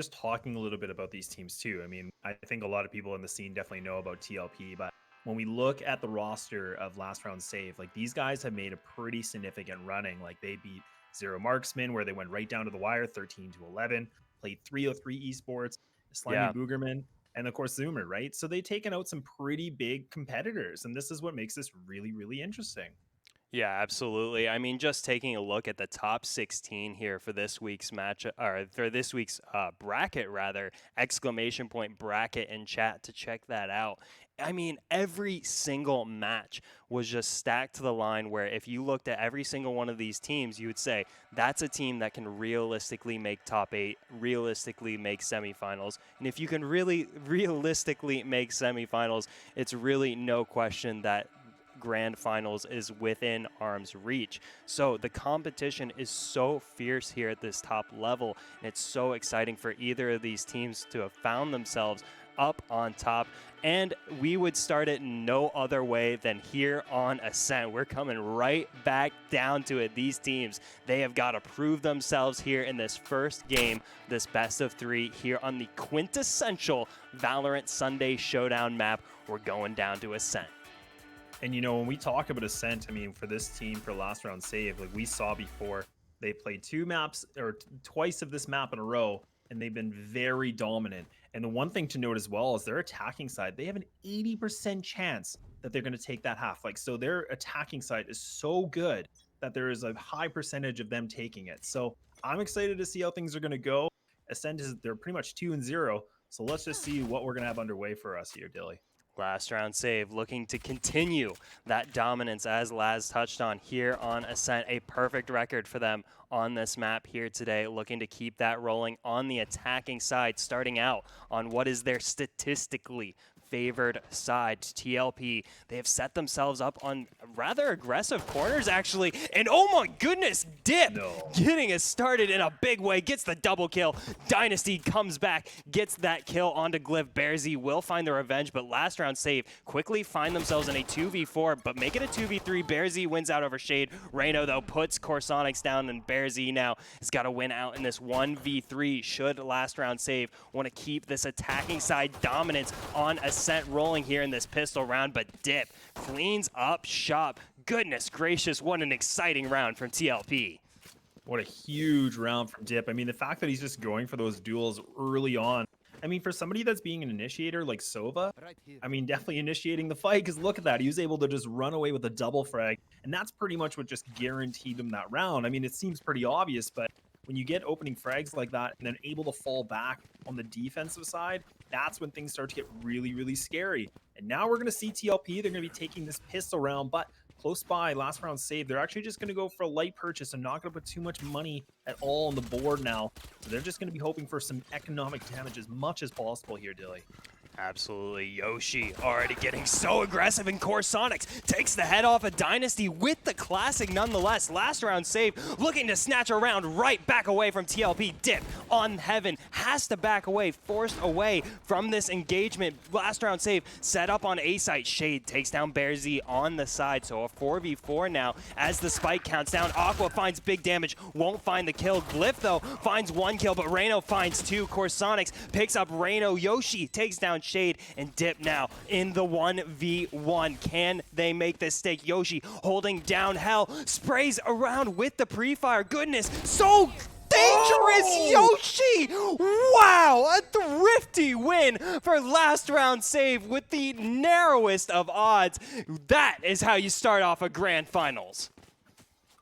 just talking a little bit about these teams too. I mean, I think a lot of people in the scene definitely know about TLP, but when we look at the roster of last round save, like these guys have made a pretty significant running. Like they beat Zero Marksman, where they went right down to the wire, 13-11, played 303 esports, Slimy Yeah. Boogerman, and of course Zoomer, right? So they've taken out some pretty big competitors, and this is what makes this really, really interesting. Yeah, absolutely. I mean, just taking a look at the top 16 here for this week's match, or for this week's bracket, rather, exclamation point bracket in chat to check that out. I mean, every single match was just stacked to the line where if you looked at every single one of these teams, you would say that's a team that can realistically make top 8, realistically make semifinals. And if you can really realistically make semifinals, it's really no question that grand finals is within arm's reach. So the competition is so fierce here at this top level, and it's so exciting for either of these teams to have found themselves up on top. And we would start it no other way than here on Ascent. We're coming right back down to it. These teams, they have got to prove themselves here in this first game, this best of 3 here on the quintessential Valorant Sunday Showdown map. We're going down to Ascent. And you know, when we talk about Ascent, I mean, for this team for last round save, like we saw before, they played two maps or twice of this map in a row, and they've been very dominant. And the one thing to note as well is their attacking side, they have an 80% chance that they're going to take that half. Like, so their attacking side is so good that there is a high percentage of them taking it. So I'm excited to see how things are going to go. Ascent is, they're pretty much 2-0. So let's just see what we're going to have underway for us here, Dilly. Last round save looking to continue that dominance as Laz touched on here on Ascent. A perfect record for them on this map here today, looking to keep that rolling on the attacking side, starting out on what is their statistically favored side, TLP. They have set themselves up on rather aggressive corners, actually. And oh my goodness, Dip getting us started in a big way, gets the double kill. Dynasty comes back, gets that kill onto Glyph. Bearsy will find the revenge, but last round save quickly find themselves in a 2v4, but make it a 2v3. Bearsy wins out over Shade. Reyno, though, puts Corsonics down, and Bearsy now has got to win out in this 1v3. Should last round save want to keep this attacking side dominance on Ascent rolling here in this pistol round, but Dip cleans up shop. Goodness gracious, what an exciting round from TLP. What a huge round from Dip. I mean, the fact that he's just going for those duels early on. I mean, for somebody that's being an initiator like Sova, I mean, definitely initiating the fight, because look at that. He was able to just run away with a double frag, and that's pretty much what just guaranteed him that round. I mean, it seems pretty obvious, but when you get opening frags like that and then able to fall back on the defensive side, that's when things start to get really, really scary. And now we're going to see TLP. They're going to be taking this pistol round, but close by, last round save. They're actually just going to go for a light purchase and not going to put too much money at all on the board now. So they're just going to be hoping for some economic damage as much as possible here, Dilly. Absolutely. Yoshi already getting so aggressive, and Corsonics takes the head off a Dynasty with the classic nonetheless. Last round save, looking to snatch a round right back away from TLP. Dip on Heaven, has to back away, forced away from this engagement. Last round save, set up on A site. Shade takes down Bearsy on the side, so a 4v4 now as the spike counts down. Aqua finds big damage, won't find the kill. Glyph, though, finds 1 kill, but Reyno finds 2. Corsonics picks up Reyno. Yoshi takes down Shade, and Dip now in the 1v1. Can they make this stake? Yoshi holding down Hell, sprays around with the pre-fire. Goodness, so dangerous, Yoshi! Wow, a thrifty win for last round save with the narrowest of odds. That is how you start off a grand finals.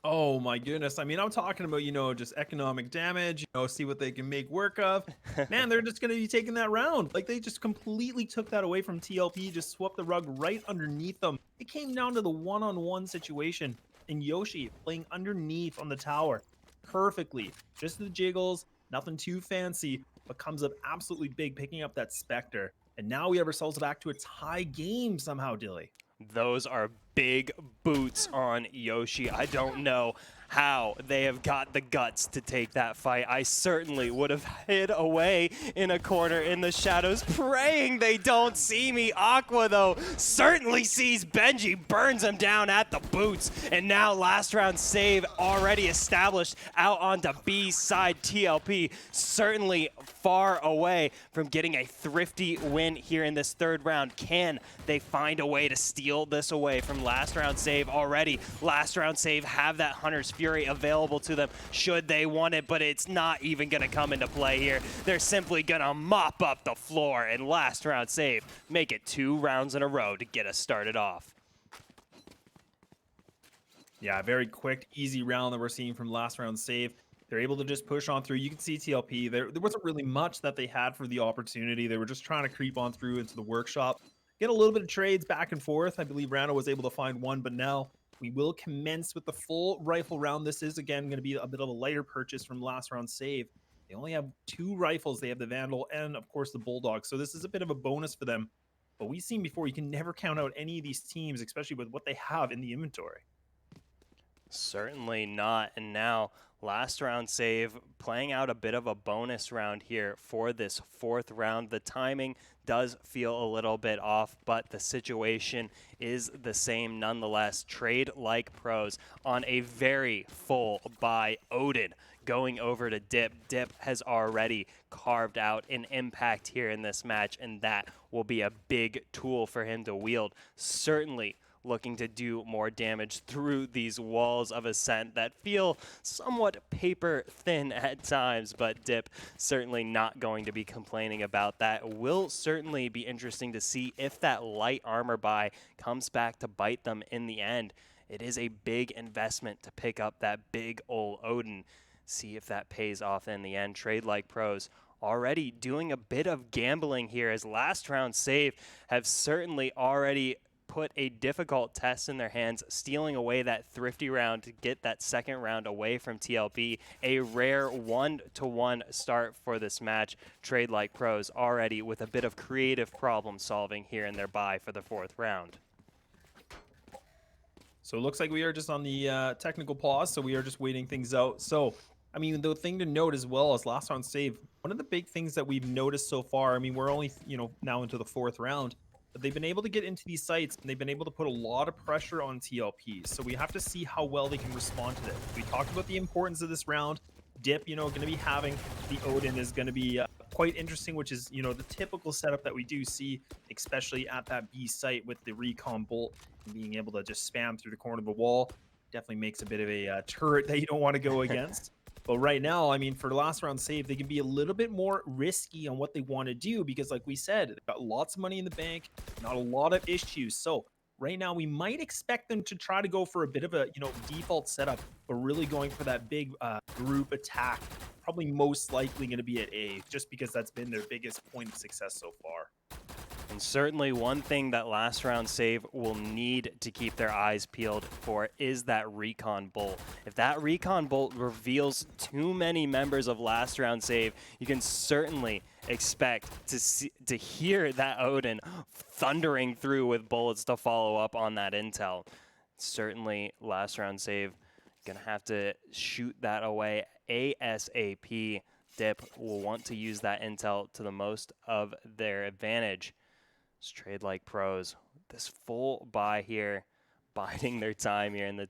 Oh my goodness. I mean, I'm talking about, you know, just economic damage, you know, see what they can make work of. Man, they're just going to be taking that round. Like, they just completely took that away from TLP, just swept the rug right underneath them. It came down to the one-on-one situation, and Yoshi playing underneath on the tower perfectly. Just the jiggles, nothing too fancy, but comes up absolutely big, picking up that Spectre. And now we have ourselves back to a tie game somehow, Dilly. Those are big boots on Yoshi. I don't know how they have got the guts to take that fight. I certainly would have hid away in a corner in the shadows, praying they don't see me. Aqua, though, certainly sees Benji, burns him down at the boots, and now last round save already established out onto B side. TLP certainly far away from getting a thrifty win here in this third round. Can they find a way to steal this away from last round save already? Last round save have that Hunter's Fury available to them should they want it, but it's not even going to come into play here. They're simply going to mop up the floor, and last round save make it 2 rounds in a row to get us started off. Yeah, very quick, easy round that we're seeing from last round save. They're able to just push on through. You can see TLP, there wasn't really much that they had for the opportunity. They were just trying to creep on through into the workshop, get a little bit of trades back and forth. I believe Rano was able to find one, but now we will commence with the full rifle round. This is, again, going to be a bit of a lighter purchase from last round save. They only have 2 rifles. They have the Vandal and, of course, the Bulldog. So this is a bit of a bonus for them. But we've seen before, you can never count out any of these teams, especially with what they have in the inventory. Certainly not. And now last round save playing out a bit of a bonus round here for this 4th round. The timing does feel a little bit off, but the situation is the same nonetheless. Trade like pros on a very full buy. Odin going over to Dip. Dip has already carved out an impact here in this match, and that will be a big tool for him to wield. Certainly looking to do more damage through these walls of Ascent that feel somewhat paper thin at times, but Dip certainly not going to be complaining about that. Will certainly be interesting to see if that light armor buy comes back to bite them in the end. It is a big investment to pick up that big ol' Odin. See if that pays off in the end. Trade like pros already doing a bit of gambling here, as last round save have certainly already put a difficult test in their hands, stealing away that thrifty round to get that 2nd round away from TLP. A rare 1-to-1 start for this match. Trade like pros already with a bit of creative problem solving here in their bye for the 4th round. So it looks like we are just on the technical pause, so we are just waiting things out. So, I mean, the thing to note as well as last round save, one of the big things that we've noticed so far, I mean, we're only, now into the 4th round, but they've been able to get into these sites, and they've been able to put a lot of pressure on TLP. So we have to see how well they can respond to this. We talked about the importance of this round. Dip, going to be having the Odin is going to be quite interesting, which is, the typical setup that we do see, especially at that B site with the recon bolt and being able to just spam through the corner of the wall. Definitely makes a bit of a turret that you don't want to go against. But right now, I mean, for the last round save, they can be a little bit more risky on what they want to do because, like we said, they've got lots of money in the bank, not a lot of issues. So right now, we might expect them to try to go for a bit of a, default setup, but really going for that big group attack. Probably most likely going to be at A, just because that's been their biggest point of success so far. And certainly one thing that last round save will need to keep their eyes peeled for is that recon bolt. If that recon bolt reveals too many members of last round save, you can certainly expect to hear that Odin thundering through with bullets to follow up on that intel. Certainly last round save gonna have to shoot that away ASAP. Dip will want to use that intel to the most of their advantage. Just trade like pros. This full buy here, biding their time here in the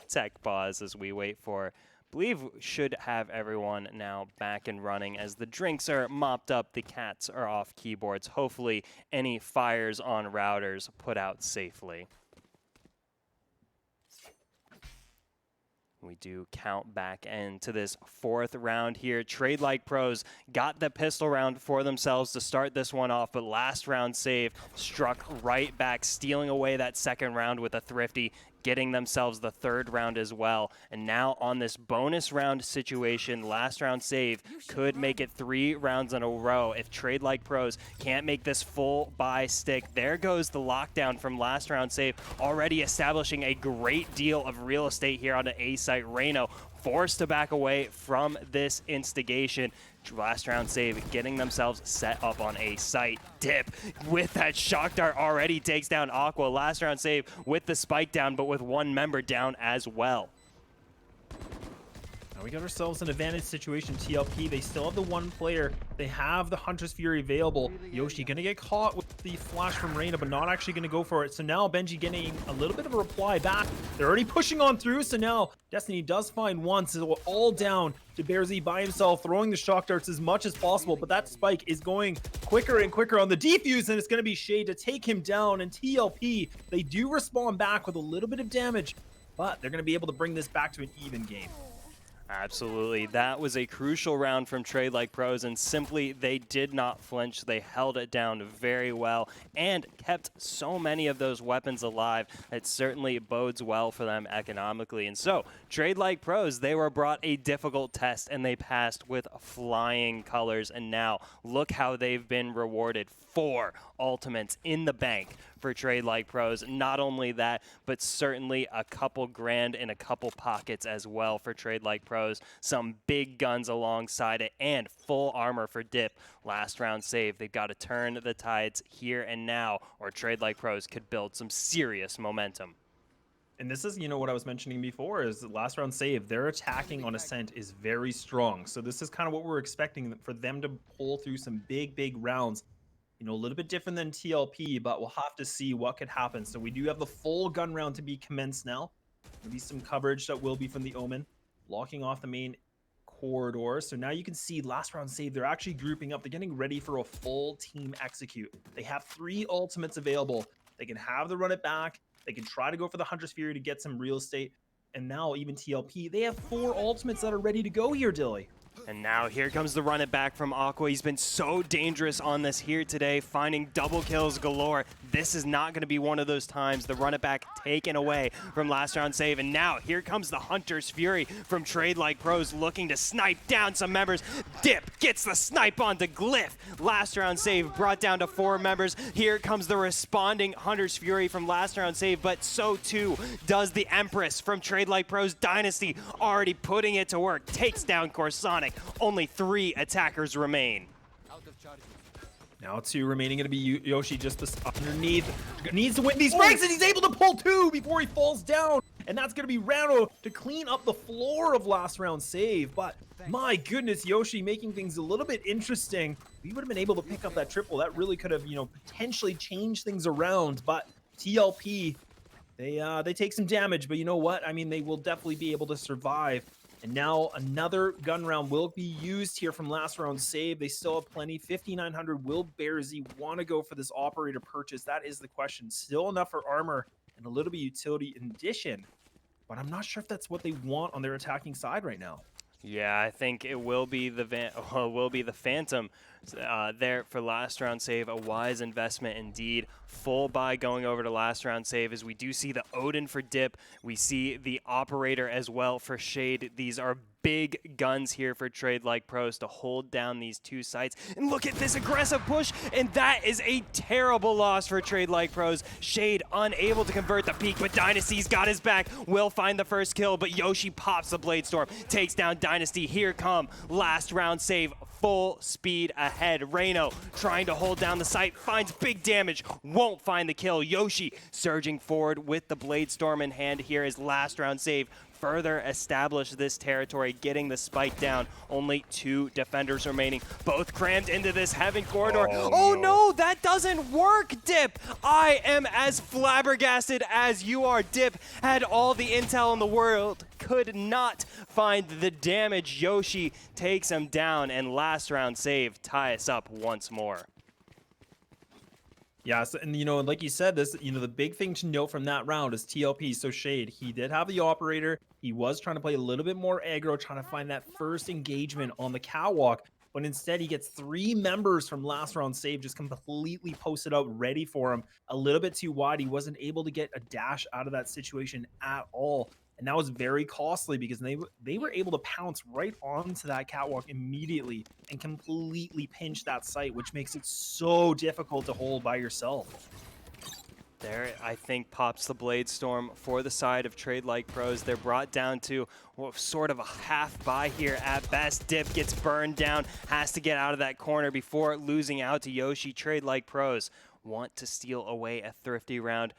tech pause as we wait for, I believe should have everyone now back and running as the drinks are mopped up, the cats are off keyboards. Hopefully any fires on routers put out safely. We do count back into this 4th round here. Trade like pros got the pistol round for themselves to start this one off, but last round save struck right back, stealing away that 2nd round with a thrifty, getting themselves the 3rd round as well. And now on this bonus round situation, last round save could make it 3 rounds in a row. If Trade like pros can't make this full buy stick, there goes the lockdown from last round save, already establishing a great deal of real estate here on the A site. Reno forced to back away from this instigation. Last round save getting themselves set up on a site. Dip with that shock dart already takes down Aqua. Last round save with the spike down, but with one member down as well. Now we got ourselves an advantage situation. TLP, they still have the one player. They have the Hunter's Fury available. Yoshi gonna get caught with the flash from Reyna, but not actually gonna go for it. So now Benji getting a little bit of a reply back. They're already pushing on through, so now Destiny does find one. So all down to Bearzy by himself, throwing the shock darts as much as possible, but that spike is going quicker and quicker on the defuse, and it's gonna be Shade to take him down. And TLP, they do respond back with a little bit of damage, but they're gonna be able to bring this back to an even game. Absolutely. That was a crucial round from Trade Like Pros, and simply they did not flinch. They held it down very well and kept so many of those weapons alive. It certainly bodes well for them economically. And so, Trade Like Pros, they were brought a difficult test, and they passed with flying colors. And now, look how they've been rewarded. 4 ultimates in the bank for Trade Like Pros. Not only that, but certainly a couple grand in a couple pockets as well for Trade Like Pros. Some big guns alongside it and full armor for Dip. Last round save. They've got to turn the tides here and now, or Trade Like Pros could build some serious momentum. And this is, what I was mentioning before, is the last round save. Their attacking on Ascent is very strong. So this is kind of what we're expecting for them to pull through some big rounds. A little bit different than TLP, but we'll have to see what could happen. So we do have the full gun round to be commenced now. There'll be some coverage that will be from the Omen, blocking off the main corridor. So now you can see last round save. They're actually grouping up. They're getting ready for a full team execute. They have 3 ultimates available. They can have the run it back. They can try to go for the Hunter's Fury to get some real estate. And now even TLP, they have 4 ultimates that are ready to go here, Dilly. And now here comes the run it back from Aqua. He's been so dangerous on this here today, finding double kills galore. This is not going to be one of those times. The run it back taken away from last round save. And now here comes the Hunter's Fury from Trade Like Pros, looking to snipe down some members. Dip gets the snipe onto Glyph. Last round save brought down to 4 members. Here comes the responding Hunter's Fury from last round save, but so too does the Empress from Trade Like Pros Dynasty, already putting it to work. Takes down Corsonic. Only 3 attackers remain. Now 2 remaining, going to be Yoshi just underneath. Needs to win these frags, and he's able to pull 2 before he falls down. And that's going to be Rano to clean up the floor of last round save. But my goodness, Yoshi making things a little bit interesting. We would have been able to pick up that triple. That really could have, potentially changed things around. But TLP, they take some damage. But you know what? I mean, they will definitely be able to survive. And now another gun round will be used here from last round save. They still have plenty. 5,900. Will Bearzy want to go for this operator purchase? That is the question. Still enough for armor and a little bit utility in addition. But I'm not sure if that's what they want on their attacking side right now. Yeah, I think it will be the Phantom there for last round save. A wise investment indeed. Full buy going over to last round save, as we do see the Odin for Dip. We see the Operator as well for Shade. These are big guns here for Trade Like Pros to hold down these 2 sites. And look at this aggressive push, and that is a terrible loss for Trade Like Pros. Shade unable to convert the peak, but Dynasty's got his back. Will find the first kill, but Yoshi pops the Blade Storm, takes down Dynasty. Here come last round save, full speed ahead. Reno trying to hold down the site, finds big damage, won't find the kill. Yoshi surging forward with the Blade Storm in hand here as last round save further establish this territory, getting the spike down. Only 2 defenders remaining, both crammed into this heaven corridor. Oh no, that doesn't work, Dip. I am as flabbergasted as you are. Dip had all the intel in the world, could not find the damage. Yoshi takes him down, and last round save tie us up once more. Yeah, so, and like you said, this, the big thing to note from that round is TLP. So Shade, he did have the operator. He was trying to play a little bit more aggro, trying to find that first engagement on the catwalk. But instead, he gets 3 members from last round save just completely posted out, ready for him. A little bit too wide. He wasn't able to get a dash out of that situation at all. And that was very costly because they were able to pounce right onto that catwalk immediately and completely pinch that site, which makes it so difficult to hold by yourself. There, I think, pops the Blade Storm for the side of Trade Like Pros. They're brought down to sort of a half buy here at best. Dip gets burned down, has to get out of that corner before losing out to Yoshi. Trade Like Pros want to steal away a thrifty round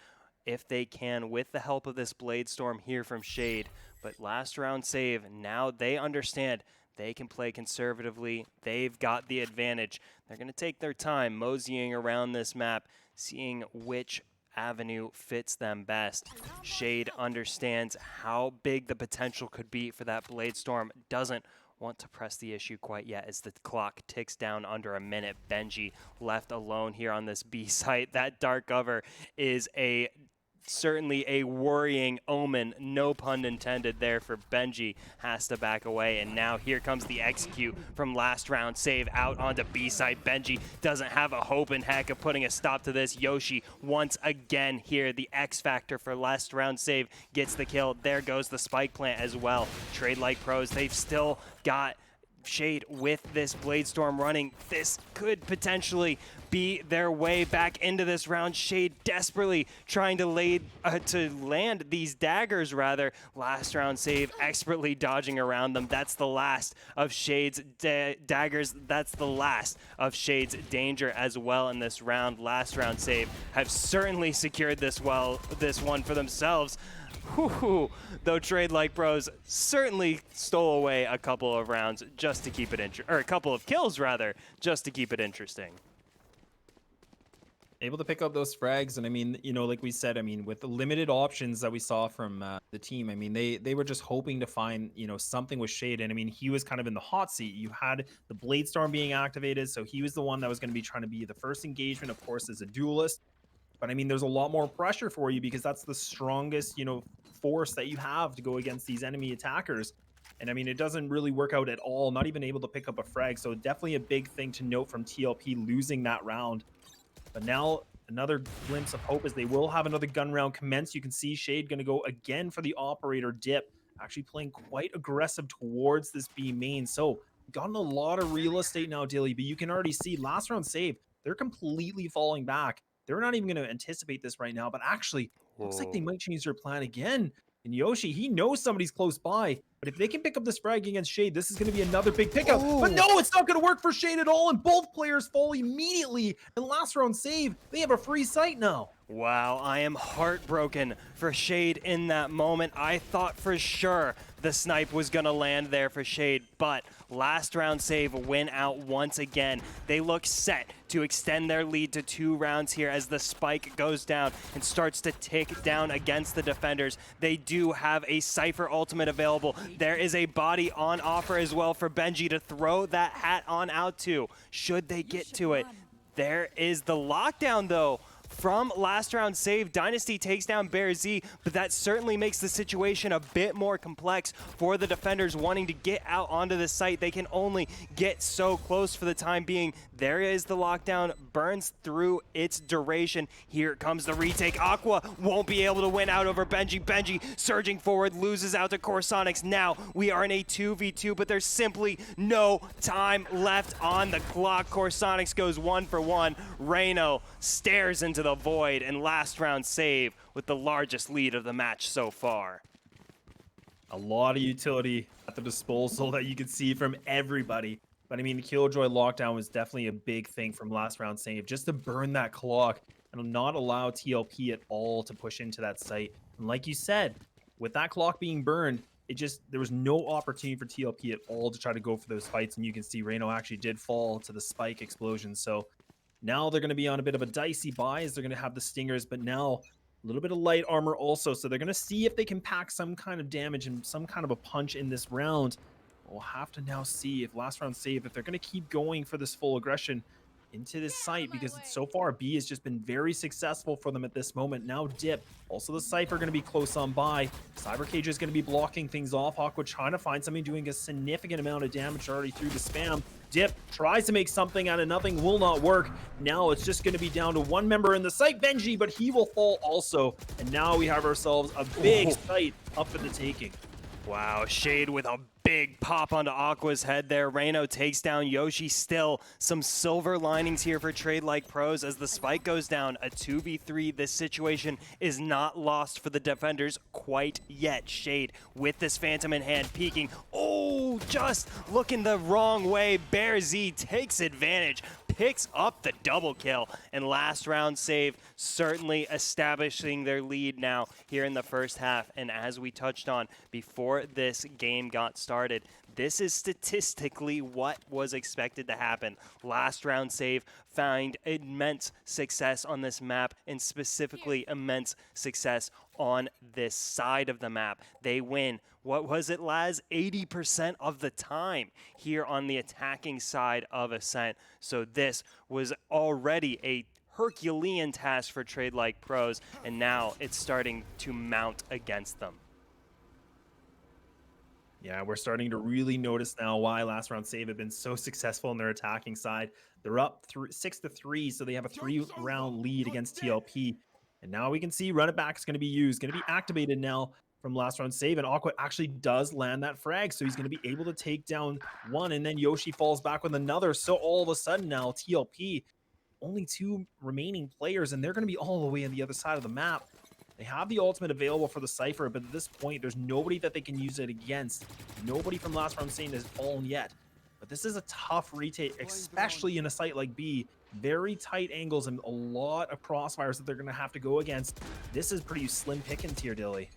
if they can, with the help of this Blade Storm here from Shade. But last round save, now they understand they can play conservatively. They've got the advantage. They're going to take their time moseying around this map, seeing which avenue fits them best. Shade understands how big the potential could be for that Blade Storm. Doesn't want to press the issue quite yet as the clock ticks down under a minute. Benji left alone here on this B site. That dark cover is certainly a worrying omen, no pun intended there for Benji. Has to back away, and now here comes the execute from last round save out onto B side. Benji doesn't have a hope in heck of putting a stop to this. Yoshi once again here, the X factor for last round save, gets the kill. There goes the spike plant as well. Trade Like Pros, they've still got Shade with this Blade Storm running. This could potentially be their way back into this round. Shade desperately trying to land these daggers rather. Last round save, expertly dodging around them. That's the last of Shade's daggers. That's the last of Shade's danger as well in this round. Last round save have certainly secured this one for themselves. Whew. Though Trade Like Pros certainly stole away a couple of rounds just to keep it interesting, or a couple of kills rather, just to keep it interesting. Able to pick up those frags, and I mean, you know, like we said, I mean, with the limited options that we saw from the team, I mean, they were just hoping to find, you know, something with Shade, and I mean, he was kind of in the hot seat. You had the Blade Storm being activated, so he was the one that was going to be trying to be the first engagement, of course, as a duelist. But I mean, there's a lot more pressure for you because that's the strongest, you know, force that you have to go against these enemy attackers. And I mean, it doesn't really work out at all, not even able to pick up a frag. So definitely a big thing to note from TLP losing that round. But now another glimpse of hope as they will have another gun round commence. You can see Shade going to go again for the operator dip, actually playing quite aggressive towards this B main. So gotten a lot of real estate now, Dilly, but you can already see last round save, they're completely falling back. They're not even going to anticipate this right now, but actually looks like they might change their plan again. And Yoshi, he knows somebody's close by, but if they can pick up this frag against Shade, this is going to be another big pickup. But no, it's not going to work for Shade at all, and both players fall immediately. And last round save, they have a free site now. Wow, I am heartbroken for Shade in that moment. I thought for sure the snipe was going to land there for Shade, but last round save win out once again. They look set to extend their lead to 2 rounds here as the spike goes down and starts to tick down against the defenders. They do have a Cypher ultimate available. There is a body on offer as well for Benji to throw that hat on out to, should they get to it. There is the lockdown though. From last round save, Dynasty takes down Bear Z, but that certainly makes the situation a bit more complex for the defenders wanting to get out onto the site. They can only get so close for the time being. There is the lockdown, burns through its duration. Here comes the retake. Aqua won't be able to win out over Benji. Benji surging forward, loses out to Corsonics. Now we are in a 2v2, but there's simply no time left on the clock. Corsonics goes 1 for 1. Reno stares into the void, and last round save with the largest lead of the match so far. A lot of utility at the disposal that you can see from everybody. But I mean, the Killjoy lockdown was definitely a big thing from last round save, just to burn that clock and not allow TLP at all to push into that site. And like you said, with that clock being burned, there was no opportunity for TLP at all to try to go for those fights. And you can see Reno actually did fall to the spike explosion. So now they're going to be on a bit of a dicey buy as they're going to have the stingers, but now a little bit of light armor also. So they're going to see if they can pack some kind of damage and some kind of a punch in this round. We'll have to now see if last round save, if they're going to keep going for this full aggression into this site, because so far B has just been very successful for them at this moment. Now dip, also the Cypher going to be close on by. Cyber Cage is going to be blocking things off. Aqua trying to find something, doing a significant amount of damage already through the spam. Dip tries to make something out of nothing, will not work. Now it's just going to be down to one member in the site, Benji, but he will fall also. And now we have ourselves a big site up for the taking. Wow, Shade with a big pop onto Aqua's head there. Reno takes down Yoshi. Still some silver linings here for Trade Like Pros as the spike goes down. A 2v3. This situation is not lost for the defenders quite yet. Shade with this Phantom in hand, peeking. Oh, just looking the wrong way. Bear Z takes advantage, picks up the double kill, and last round save certainly establishing their lead now here in the first half. And as we touched on before this game got started, this is statistically what was expected to happen. Last round save found immense success on this map, and specifically immense success on this side of the map. They win, what was it, Laz? 80% of the time here on the attacking side of Ascent. So this was already a Herculean task for Trade Like Pros, and now it's starting to mount against them. Yeah, we're starting to really notice now why last round save have been so successful on their attacking side. They're up 6-3, so they have a 3-round lead against TLP. And now we can see run it back is going to be used, going to be activated now from last round save. And Aqua actually does land that frag, so he's going to be able to take down one, and then Yoshi falls back with another. So all of a sudden now TLP, only 2 remaining players, and they're going to be all the way on the other side of the map. They have the ultimate available for the Cypher, but at this point, there's nobody that they can use it against. Nobody from last round save has fallen yet. But this is a tough retake, especially in a site like B. Very tight angles and a lot of crossfires that they're going to have to go against. This is pretty slim pickings here, Dilly.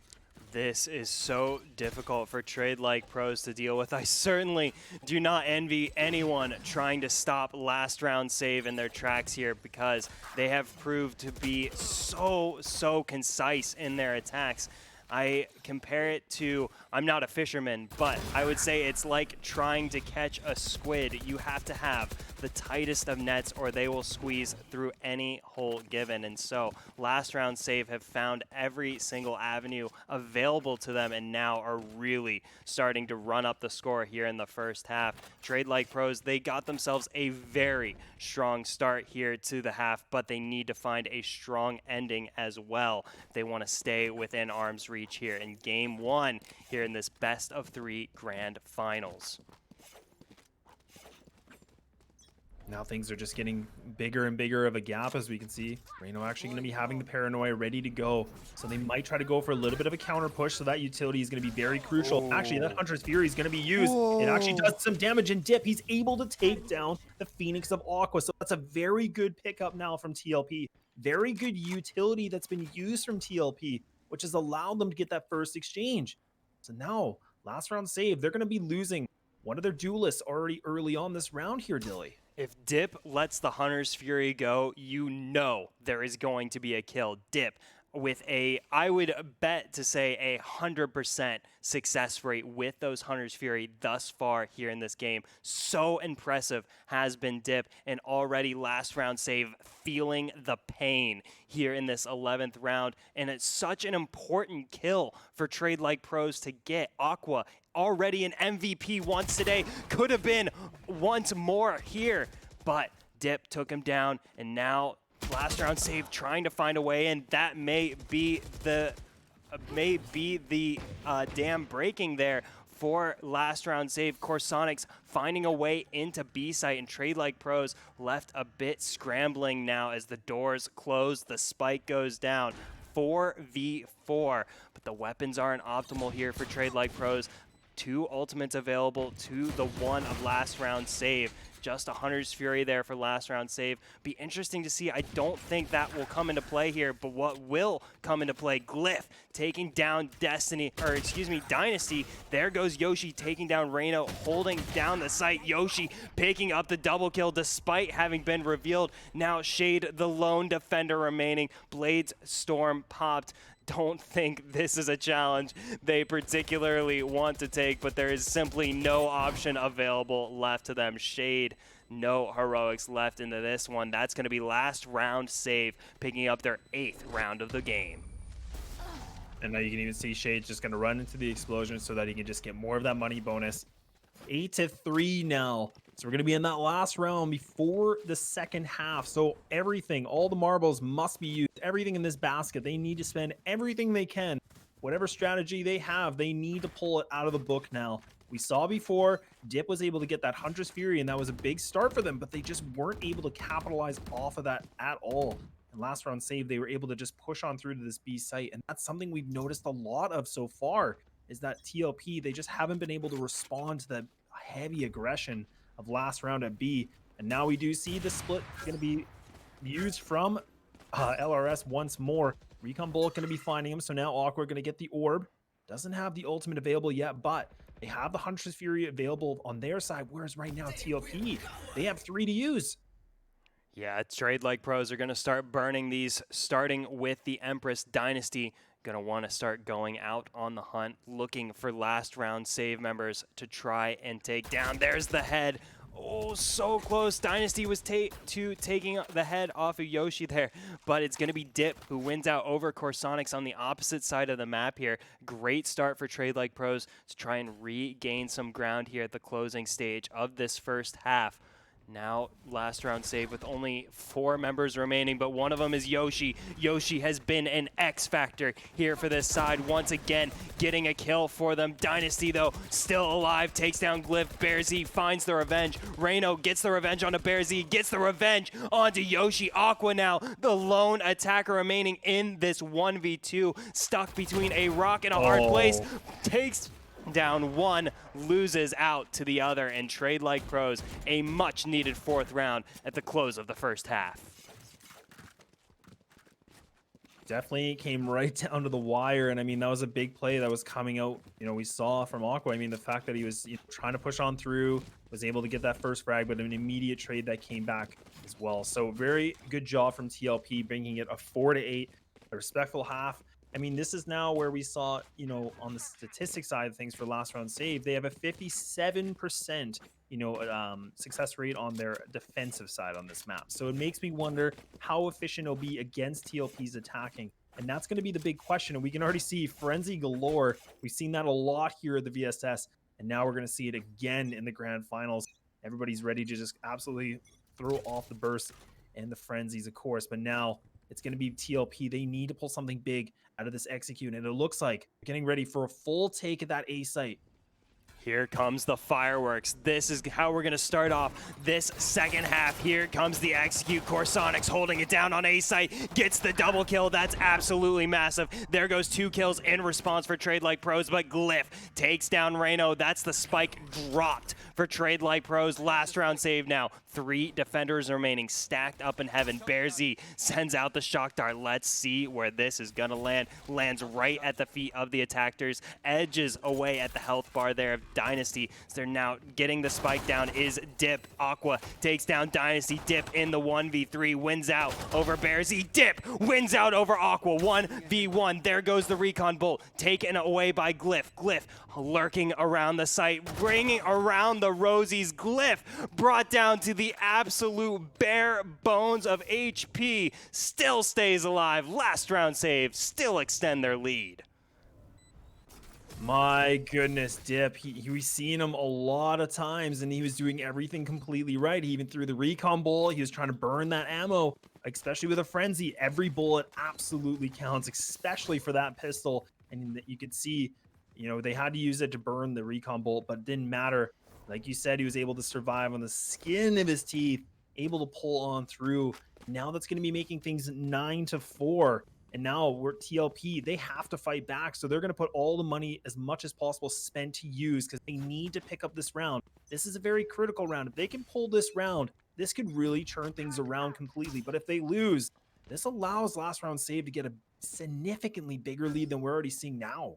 This is so difficult for Trade Like Pros to deal with. I certainly do not envy anyone trying to stop last round save in their tracks here, because they have proved to be so concise in their attacks. I compare it to, I'm not a fisherman, but I would say it's like trying to catch a squid. You have to have the tightest of nets or they will squeeze through any hole given. And so last round save have found every single avenue available to them, and now are really starting to run up the score here in the first half. Trade Like Pros, they got themselves a very strong start here to the half, but they need to find a strong ending as well. They want to stay within arm's reach here in game 1 here in this best of 3 grand finals. Now things are just getting bigger and bigger of a gap, as we can see. Reno actually going to be having the paranoia ready to go. So they might try to go for a little bit of a counter push, so that utility is going to be very crucial. Actually, that Hunter's Fury is going to be used. It actually does some damage, and Dip, he's able to take down the Phoenix of Aqua. So that's a very good pickup now from TLP. Very good utility that's been used from TLP, which has allowed them to get that first exchange. So now, last round save, they're going to be losing one of their duelists already early on this round here, Dilly. If Dip lets the Hunter's Fury go, you know there is going to be a kill. Dip with a, I would bet to say, 100% success rate with those Hunter's Fury thus far here in this game. So impressive has been Dip, and already last round save feeling the pain here in this 11th round. And it's such an important kill for Trade Like Pros to get. Aqua already an MVP once today, could have been once more here, but Dip took him down, and now last round save trying to find a way in. That may be the dam breaking there for last round save. Corsonics finding a way into B site, and Trade Like Pros left a bit scrambling now as the doors close, the spike goes down. 4v4, but the weapons aren't optimal here for Trade Like Pros. 2 ultimates available to the 1 of last round save. Just a Hunter's Fury there for last round save. Be interesting to see. I don't think that will come into play here, but what will come into play, Glyph taking down Dynasty. There goes Yoshi taking down Reno, holding down the site. Yoshi picking up the double kill despite having been revealed. Now Shade, the lone defender remaining. Blades Storm popped. Don't think this is a challenge they particularly want to take, but there is simply no option available left to them. Shade, no heroics left into this one. That's going to be last round save, picking up their 8th round of the game. And now you can even see Shade's just going to run into the explosion so that he can just get more of that money bonus. 8-3 now. So we're going to be in that last round before the second half. So everything, all the marbles must be used. Everything in this basket, they need to spend everything they can. Whatever strategy they have, they need to pull it out of the book now. We saw before, Dip was able to get that Hunter's Fury, and that was a big start for them, but they just weren't able to capitalize off of that at all. And last round save, they were able to just push on through to this B site. And that's something we've noticed a lot of so far, is that TLP, they just haven't been able to respond to that heavy aggression of last round at B. And now we do see the split going to be used from LRS once more. Recon Bullet going to be finding him. So now Aqua going to get the orb. Doesn't have the ultimate available yet, but they have the Huntress Fury available on their side. Whereas right now, TLP, they have 3 to use. Yeah, Trade Like Pros are going to start burning these, starting with the Empress Dynasty. Going to want to start going out on the hunt, looking for last round save members to try and take down. There's the head. Oh, so close. Dynasty was taking the head off of Yoshi there, but it's going to be Dip who wins out over Corsonics on the opposite side of the map here. Great start for Trade Like Pros to try and regain some ground here at the closing stage of this first half. Now, last round save with only 4 members remaining, but one of them is Yoshi. Yoshi has been an X factor here for this side once again, getting a kill for them. Dynasty, though, still alive, takes down Glyph. Bearzy finds the revenge. Reno gets the revenge onto Bearzy, gets the revenge onto Yoshi. Aqua now, the lone attacker remaining in this 1v2, stuck between a rock and a hard place, takes down one, loses out to the other, and Trade Like Pros a much needed 4th round at the close of the first half. Definitely came right down to the wire, and I mean that was a big play that was coming out. We saw from Aqua. I mean the fact that he was trying to push on through, was able to get that first frag, but an immediate trade that came back as well. So very good job from TLP, bringing it a 4-8, a respectful half. I mean, this is now where we saw, on the statistic side of things for last round save, they have a 57%, success rate on their defensive side on this map. So it makes me wonder how efficient it'll be against TLP's attacking. And that's going to be the big question. And we can already see frenzy galore. We've seen that a lot here at the VSS. And now we're going to see it again in the grand finals. Everybody's ready to just absolutely throw off the burst and the frenzies, of course. But now it's going to be TLP. They need to pull something big out of this execute, and it looks like getting ready for a full take at that A site. Here comes the fireworks. This is how we're going to start off this second half. Here comes the execute. Corsonics holding it down on A site, gets the double kill. That's absolutely massive. There goes 2 kills in response for Trade Like Pros, but Glyph takes down Reno. That's the spike dropped for Trade Like Pros. Last round save now. 3 defenders remaining stacked up in heaven. Bearzy sends out the shock dart. Let's see where this is going to land. Lands right at the feet of the attackers. Edges away at the health bar there of Dynasty. So they're now getting the spike down is Dip. Aqua takes down Dynasty. Dip in the 1v3, wins out over Bearzy. Dip wins out over Aqua. 1v1. There goes the Recon Bolt. Taken away by Glyph. Glyph lurking around the site, bringing around the Rosies. Glyph brought down to the absolute bare bones of HP. Still stays alive. Last round save. Still extend their lead. My goodness, Dip. We've seen him a lot of times, and he was doing everything completely right. He even threw the recon bowl. He was trying to burn that ammo, especially with a frenzy. Every bullet absolutely counts, especially for that pistol. And you could see, they had to use it to burn the recon bolt, but it didn't matter. Like you said, he was able to survive on the skin of his teeth, able to pull on through. Now that's going to be making things 9-4. And now we're TLP. They have to fight back. So they're going to put all the money as much as possible spent to use because they need to pick up this round. This is a very critical round. If they can pull this round, this could really turn things around completely. But if they lose, this allows last round save to get a significantly bigger lead than we're already seeing now.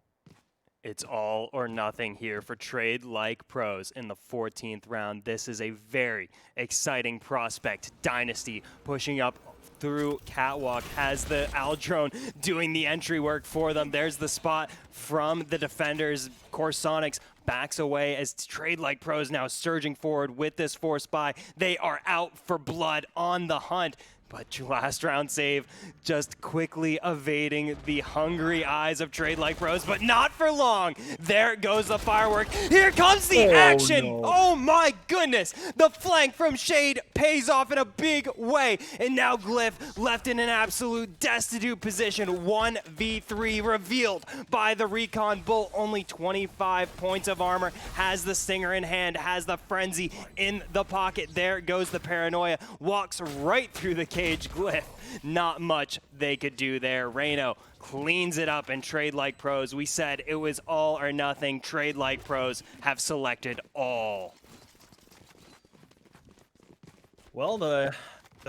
It's all or nothing here for Trade Like Pros in the 14th round. This is a very exciting prospect. Dynasty pushing up through Catwalk, has the Aldrone doing the entry work for them. There's the spot from the defenders. Corsonics backs away as Trade Like Pros now surging forward with this force buy. They are out for blood on the hunt. But last round save just quickly evading the hungry eyes of Trade Like Pros, but not for long. There goes the firework. Here comes the action. No. Oh my goodness. The flank from Shade pays off in a big way. And now Glyph left in an absolute destitute position. 1v3 revealed by the Recon Bolt. Only 25 points of armor. Has the Stinger in hand. Has the Frenzy in the pocket. There goes the Paranoia. Walks right through the cage. Glyph, not much they could do there. Reno cleans it up and Trade Like Pros. We said it was all or nothing. Trade Like Pros have selected all. Well, the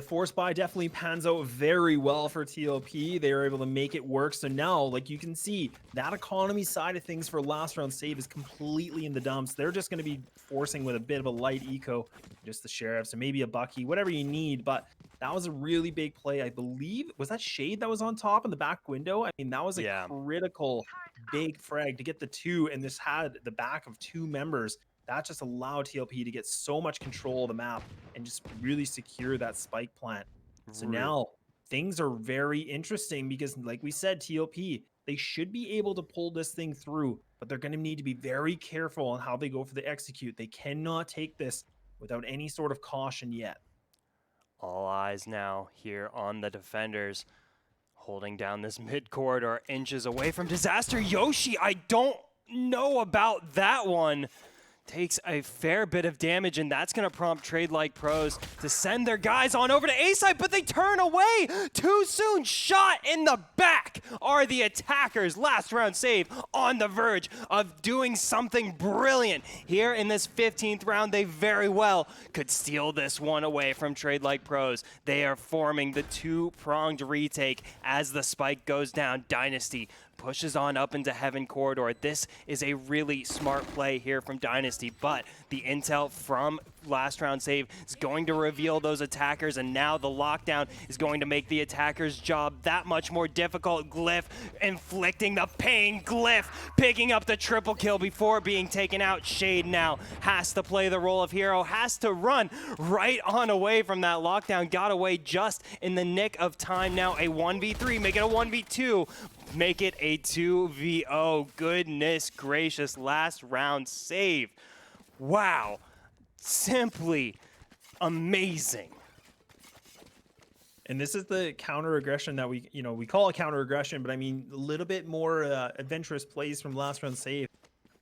force buy definitely pans out very well for TLP. They were able to make it work. So now, like you can see, that economy side of things for last round save is completely in the dumps. They're just going to be forcing with a bit of a light eco, just the sheriffs, and maybe a Bucky, whatever you need. But that was a really big play. I believe, was that Shade that was on top in the back window? I mean, that was a Yeah. critical big frag to get the two, and this had the back of two members. That just allowed TLP to get so much control of the map and just really secure that spike plant. So now things are very interesting because, like we said, TLP, they should be able to pull this thing through, but they're going to need to be very careful on how they go for the execute. They cannot take this without any sort of caution yet. All eyes now here on the defenders. Holding down this mid corridor, inches away from disaster. Yoshi, I don't know about that one. Takes a fair bit of damage, and that's going to prompt Trade Like Pros to send their guys on over to A side, but they turn away too soon. Shot in the back are the attackers. Last round save on the verge of doing something brilliant. Here in this 15th round, they very well could steal this one away from Trade Like Pros. They are forming the two-pronged retake as the spike goes down. Dynasty pushes on up into Heaven Corridor. This is a really smart play here from Dynasty, but the intel from last round save is going to reveal those attackers, and now the lockdown is going to make the attacker's job that much more difficult. Glyph inflicting the pain. Glyph picking up the triple kill before being taken out. Shade now has to play the role of hero, has to run right on away from that lockdown. Got away just in the nick of time. Now a 1v3, make it a 1v2. Make it a 2v0. Goodness gracious, last round save. Wow, simply amazing. And this is the counter aggression that we call it counter aggression, but I mean a little bit more adventurous plays from last round save.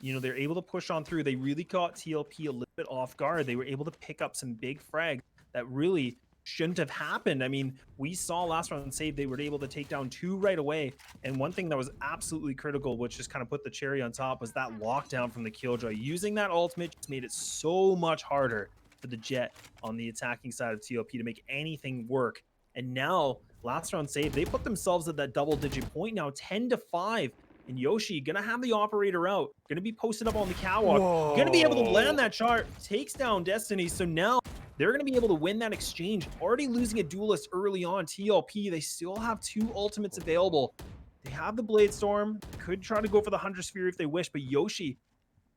They're able to push on through. They really caught TLP a little bit off guard. They were able to pick up some big frags that really shouldn't have happened. I mean, we saw last round save, they were able to take down two right away. And one thing that was absolutely critical, which just kind of put the cherry on top, was that lockdown from the Killjoy. Using that ultimate just made it so much harder for the Jet on the attacking side of TLP to make anything work. And now, last round save, they put themselves at that double-digit point now, 10-5. And Yoshi gonna have the operator out, gonna be posted up on the catwalk, gonna be able to land that shot, takes down Destiny. So now they're going to be able to win that exchange. Already losing a duelist early on, TLP, they still have two ultimates available. They have the Blade Storm, could try to go for the 100 Sphere if they wish, but Yoshi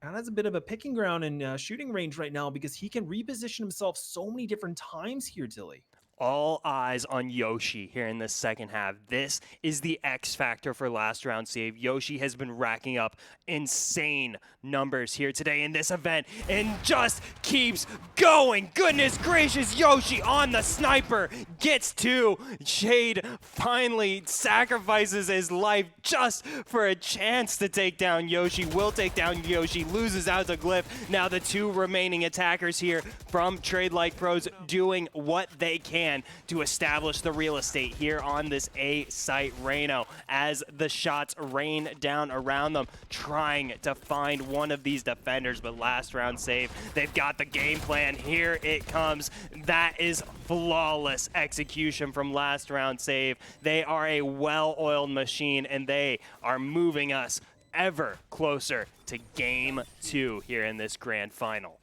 kind of has a bit of a picking ground and shooting range right now because he can reposition himself so many different times here, Tilly. All eyes on Yoshi here in the second half. This is the X factor for last round save. Yoshi has been racking up insane numbers here today in this event and just keeps going. Goodness gracious, Yoshi on the sniper gets two. Shade finally sacrifices his life just for a chance to take down Yoshi. Will take down Yoshi, loses out to Glyph. Now the two remaining attackers here from Trade Like Pros doing what they can to establish the real estate here on this A site Reno as the shots rain down around them, trying to find one of these defenders. But last round save, they've got the game plan. Here it comes. That is flawless execution from last round save. They are a well-oiled machine, and they are moving us ever closer to game 2 here in this grand final.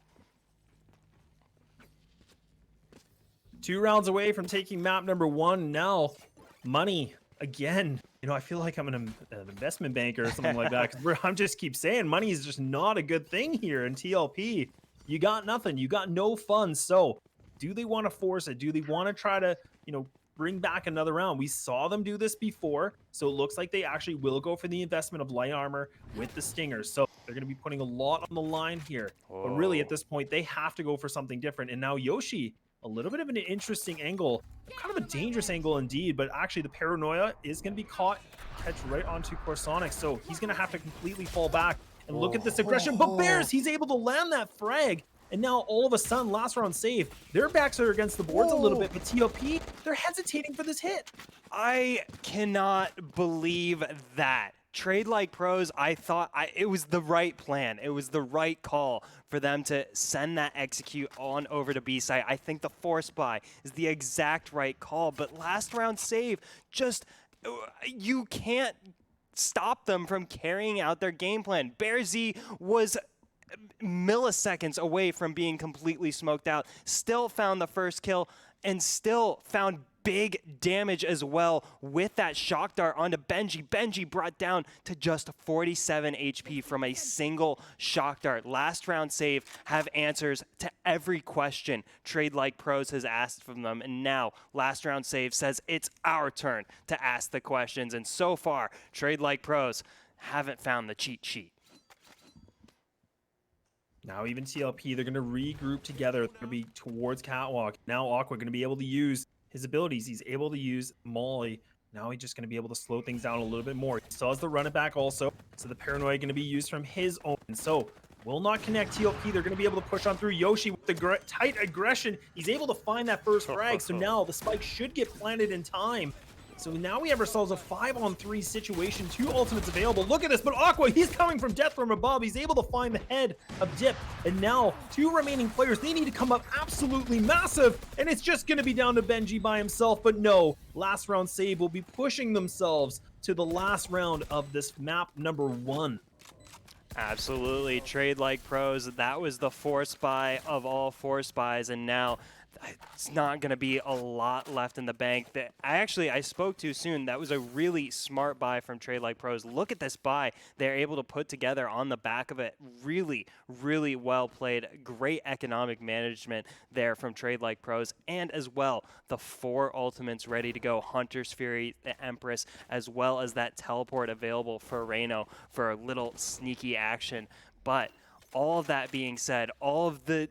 2 rounds away from taking map number 1. Now, money again. I feel like I'm an investment banker or something like that, because I'm just keep saying money is just not a good thing here in TLP. You got nothing. You got no funds. So do they want to force it? Do they want to try to, bring back another round? We saw them do this before, so it looks like they actually will go for the investment of light armor with the Stingers. So they're going to be putting a lot on the line here. But really, at this point, they have to go for something different. And now Yoshi, a little bit of an interesting angle, kind of a dangerous angle indeed, but actually the paranoia is going to be caught, catch right onto Corsonic, so he's going to have to completely fall back. And look at this aggression, but Bears, he's able to land that frag. And now all of a sudden, last round save, their backs are against the boards a little bit, but TLP, they're hesitating for this hit. I cannot believe that. Trade Like Pros, I thought it was the right plan. It was the right call for them to send that execute on over to B site. I think the force buy is the exact right call, but last round save, just, you can't stop them from carrying out their game plan. Bear Z was milliseconds away from being completely smoked out, still found the first kill, and still found big damage as well with that shock dart onto Benji. Benji brought down to just 47 HP from a single shock dart. Last round save have answers to every question Trade Like Pros has asked from them, and now last round save says it's our turn to ask the questions, and so far Trade Like Pros haven't found the cheat sheet. Now even TLP, they're going to regroup together. They're going to be towards Catwalk. Now Aqua going to be able to use his abilities. He's able to use Molly. Now he's just going to be able to slow things down a little bit more. He still has the run it back also. So the Paranoia going to be used from his own. So will not connect TLP. They're going to be able to push on through. Yoshi with the tight aggression. He's able to find that first frag. So now the spike should get planted in time. So now we have ourselves a 5-on-3 situation, 2 ultimates available. Look at this, but Aqua, he's coming from death from above. He's able to find the head of Dip, and now 2 remaining players, they need to come up absolutely massive, and it's just going to be down to Benji by himself, but no, last round save will be pushing themselves to the last round of this map number 1. Absolutely, Trade Like Pros, that was the force buy of all force buys, and now it's not going to be a lot left in the bank. That I spoke too soon. That was a really smart buy from Trade Like Pros. Look at this buy they're able to put together on the back of it. Really, really well played. Great economic management there from Trade Like Pros. And as well, the 4 ultimates ready to go. Hunter's Fury, the Empress, as well as that teleport available for Reno for a little sneaky action. But all of that being said, all of the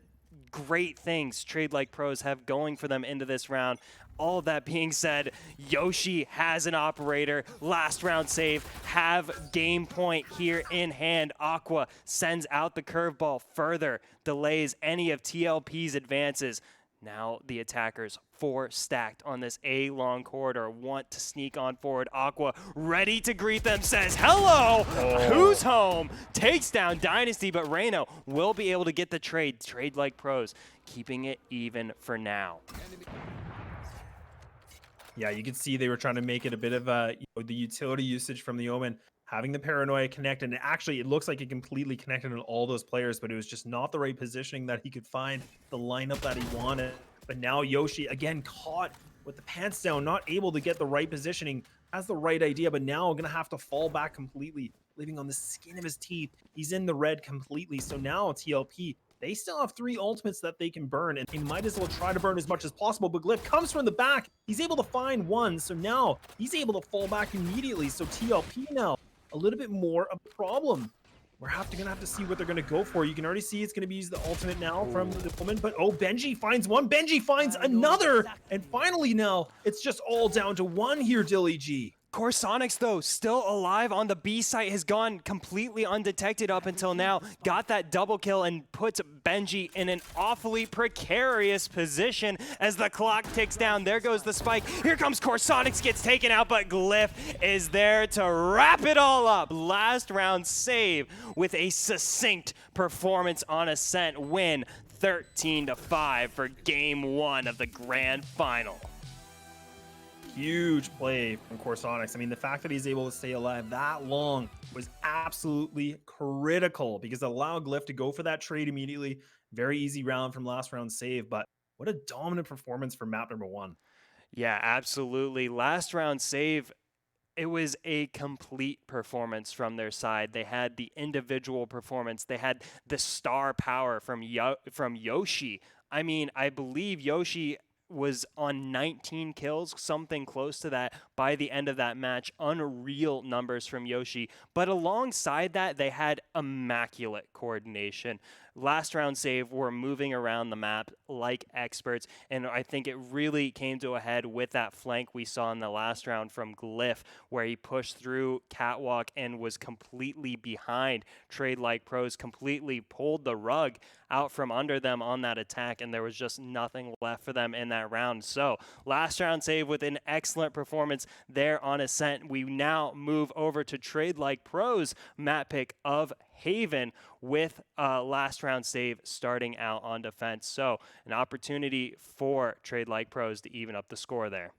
great things Trade Like Pros have going for them into this round. All of that being said, Yoshi has an operator. Last round save, have game point here in hand. Aqua sends out the curveball, further delays any of TLP's advances. Now the attackers 4 stacked on this A long corridor want to sneak on forward. Aqua ready to greet them, says hello, who's home, takes down Dynasty, but Reno will be able to get the trade. Trade Like Pros, keeping it even for now. Yeah, you could see they were trying to make it a bit of the utility usage from the Omen, having the Paranoia connect, and actually it looks like it completely connected on all those players, but it was just not the right positioning that he could find the lineup that he wanted. But now Yoshi, again, caught with the pants down, not able to get the right positioning, has the right idea, but now going to have to fall back completely, living on the skin of his teeth. He's in the red completely, so now TLP, they still have 3 ultimates that they can burn, and they might as well try to burn as much as possible, but Glyph comes from the back. He's able to find 1, so now he's able to fall back immediately, so TLP now a little bit more of a problem. We're gonna have to see what they're gonna go for. You can already see it's gonna be the ultimate now from the woman, but oh, Benji finds 1, Benji finds another, and finally now it's just all down to 1 here, Dilly G. Corsonics, though, still alive on the B site, has gone completely undetected up until now. Got that double kill and puts Benji in an awfully precarious position as the clock ticks down. There goes the spike. Here comes Corsonics, gets taken out, but Glyph is there to wrap it all up. Last round save with a succinct performance on Ascent, win 13-5 for game 1 of the grand final. Huge play from Corsonics. I mean, the fact that he's able to stay alive that long was absolutely critical because it allowed Glyph to go for that trade immediately. Very easy round from last round save, but what a dominant performance for map number 1. Yeah, absolutely. Last round save, it was a complete performance from their side. They had the individual performance. They had the star power from Yoshi. I mean, I believe Yoshi was on 19 kills, something close to that by the end of that match. Unreal numbers from Yoshi. But alongside that, they had immaculate coordination. last round save were moving around the map like experts, and I think it really came to a head with that flank we saw in the last round from Glyph, where he pushed through Catwalk and was completely behind Trade Like Pros, completely pulled the rug out from under them on that attack, and there was just nothing left for them in that round. So last round save with an excellent performance there on Ascent. We now move over to Trade Like Pros map pick of Haven with last round save starting out on defense. So an opportunity for Trade Like Pros to even up the score there.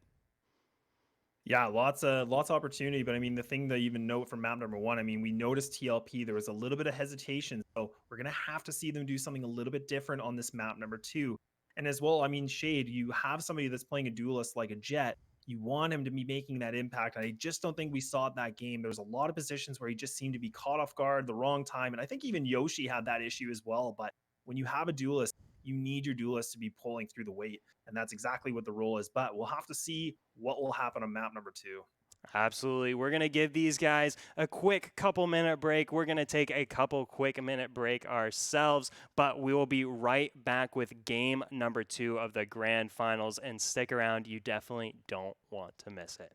Yeah, lots of opportunity, but I mean the thing to even note from map number 1, I mean we noticed TLP, there was a little bit of hesitation, so we're gonna have to see them do something a little bit different on this map number 2. And as well, I mean Shade, you have somebody that's playing a duelist like a Jet, you want him to be making that impact, and I just don't think we saw it that game. There was a lot of positions where he just seemed to be caught off guard the wrong time, and I think even Yoshi had that issue as well. But when you have a duelist, you need your duelist to be pulling through the weight, and that's exactly what the role is. But we'll have to see what will happen on map number 2. Absolutely. We're going to give these guys a quick couple minute break. We're going to take a couple quick minute break ourselves, but we will be right back with game number 2 of the grand finals. And stick around. You definitely don't want to miss it.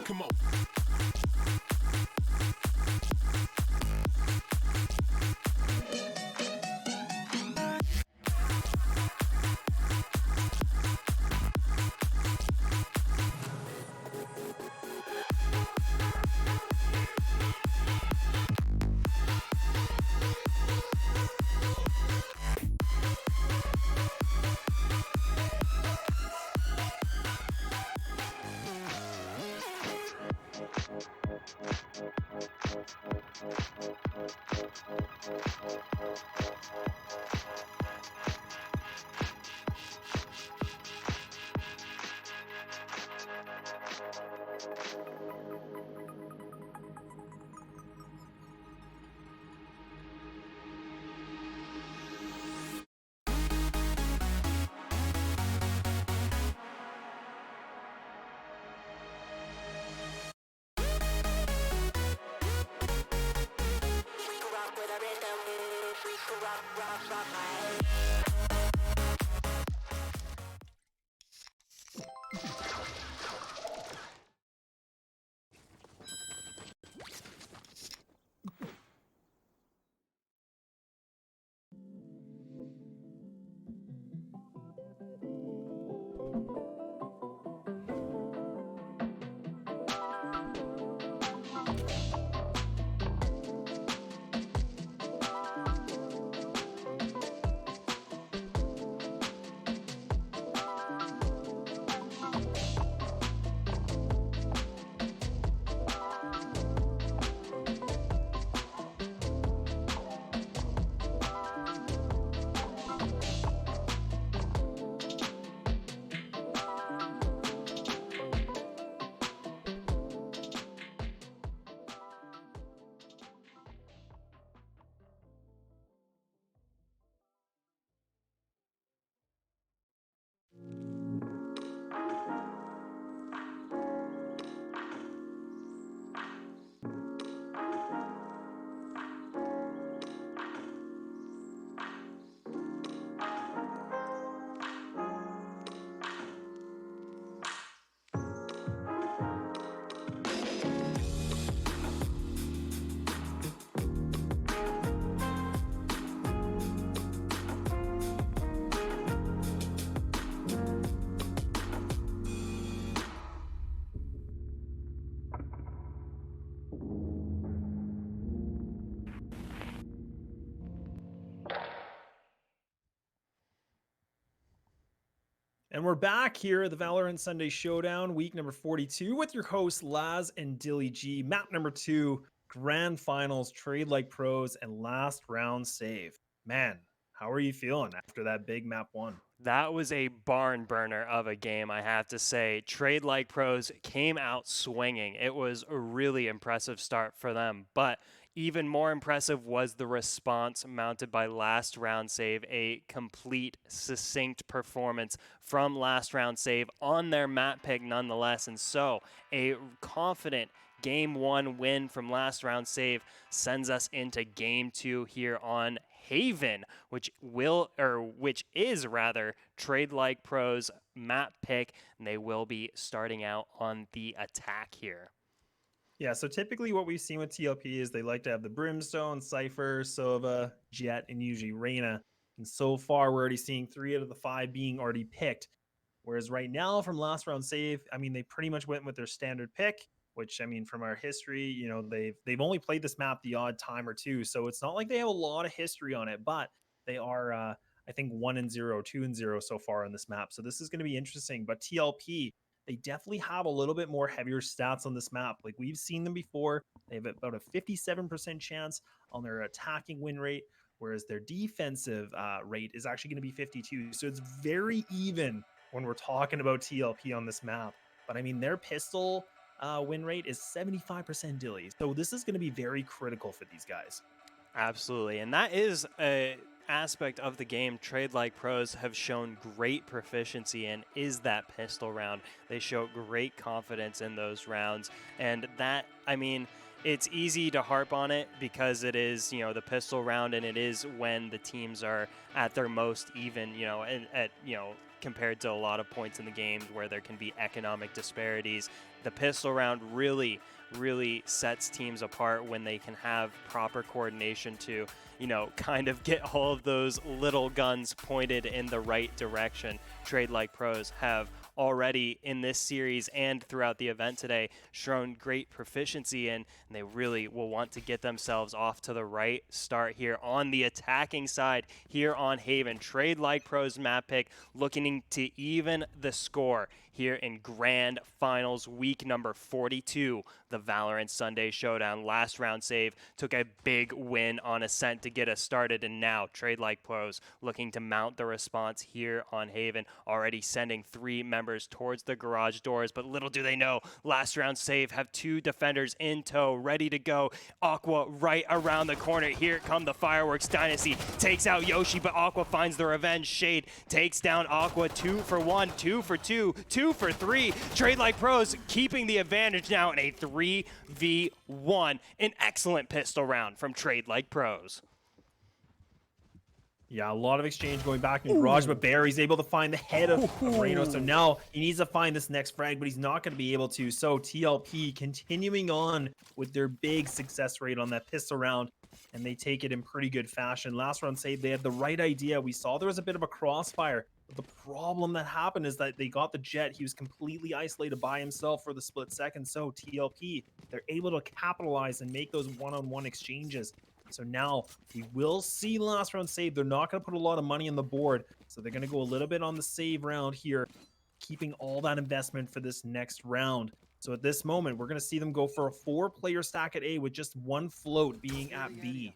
Come on. And we're back here at the Valorant Sunday Showdown, week number 42, with your hosts Laz and Dilly G. Map number 2, Grand Finals, Trade Like Pros, and last round save. Man, how are you feeling after that big map 1? That was a barn burner of a game, I have to say. Trade Like Pros came out swinging. It was a really impressive start for them, but even more impressive was the response mounted by Last Round Save, a complete, succinct performance from Last Round Save on their map pick nonetheless. And so, a confident Game 1 win from Last Round Save sends us into Game 2 here on Haven, which is Trade Like Pros map pick, and they will be starting out on the attack here. Yeah, so typically what we've seen with TLP is they like to have the Brimstone, Cypher, Sova, Jet, and usually Reyna. And so far, we're already seeing 3 out of the 5 being already picked. Whereas right now, from last round save, I mean, they pretty much went with their standard pick, which, I mean, from our history, you know, they've only played this map the odd time or two. So it's not like they have a lot of history on it, but they are, I think, 1-0, 2-0 so far on this map. So this is going to be interesting. But TLP, they definitely have a little bit more heavier stats on this map. Like we've seen them before. They have about a 57% chance on their attacking win rate, whereas their defensive rate is actually going to be 52. So it's very even when we're talking about TLP on this map. But I mean, their pistol win rate is 75% Dilly. So this is going to be very critical for these guys. Absolutely. And that is a aspect of the game Trade Like Pros have shown great proficiency in, is that pistol round. They show great confidence in those rounds, and that, I mean, it's easy to harp on it because it is, you know, the pistol round, and it is when the teams are at their most even, you know, and at, you know, compared to a lot of points in the game where there can be economic disparities. The pistol round really sets teams apart when they can have proper coordination to, you know, kind of get all of those little guns pointed in the right direction. Trade Like Pros have already in this series and throughout the event today shown great proficiency in, and they really will want to get themselves off to the right start here on the attacking side here on Haven. Trade Like Pros map pick looking to even the score here in Grand Finals week number 42, the Valorant Sunday Showdown. Last round save took a big win on Ascent to get us started, and now Trade Like Pros looking to mount the response here on Haven, already sending 3 members towards the garage doors, but little do they know, last round save have 2 defenders in tow, ready to go. Aqua right around the corner. Here come the fireworks. Dynasty takes out Yoshi, but Aqua finds the revenge. Shade takes down Aqua. 2 for 1, 2 for 2, 2 for 3. Trade Like Pros keeping the advantage now in a 3v1. An excellent pistol round from Trade Like Pros. Yeah, a lot of exchange going back in the garage, but Barry's able to find the head of Reno. So now he needs to find this next frag, but he's not going to be able to. So TLP continuing on with their big success rate on that pistol round, and they take it in pretty good fashion. Last round save, they had the right idea. We saw there was a bit of a crossfire, but the problem that happened is that they got the Jet. He was completely isolated by himself for the split second. So TLP, they're able to capitalize and make those one-on-one exchanges. So now we will see last round save. They're not going to put a lot of money on the board. So they're going to go a little bit on the save round here, keeping all that investment for this next round. So at this moment, we're going to see them go for a 4-player stack at A with just 1 float being at B.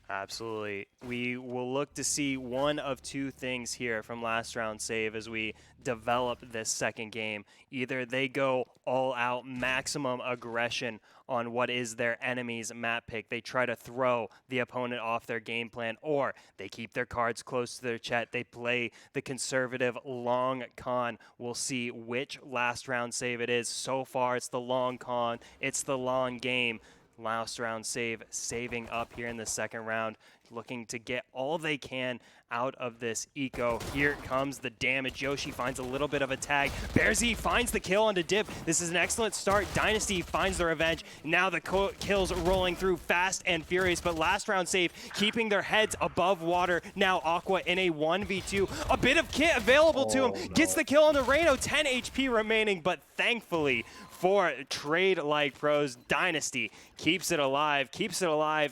Absolutely. We will look to see one of 2 things here from last round save as we develop this second game. Either they go all out maximum aggression on what is their enemy's map pick. They try to throw the opponent off their game plan, or they keep their cards close to their chest. They play the conservative long con. We'll see which last round save it is. So far, it's the long con. It's the long game. Last round save, saving up here in the second round, looking to get all they can out of this eco. Here comes the damage. Yoshi finds a little bit of a tag. Bearzy finds the kill onto Dip. This is an excellent start. Dynasty finds the revenge. Now the kills rolling through fast and furious, but last round save, keeping their heads above water. Now Aqua in a 1v2. A bit of kit available to him. No. Gets the kill on the Reno. 10 HP remaining, but thankfully for Trade Like Pros, Dynasty keeps it alive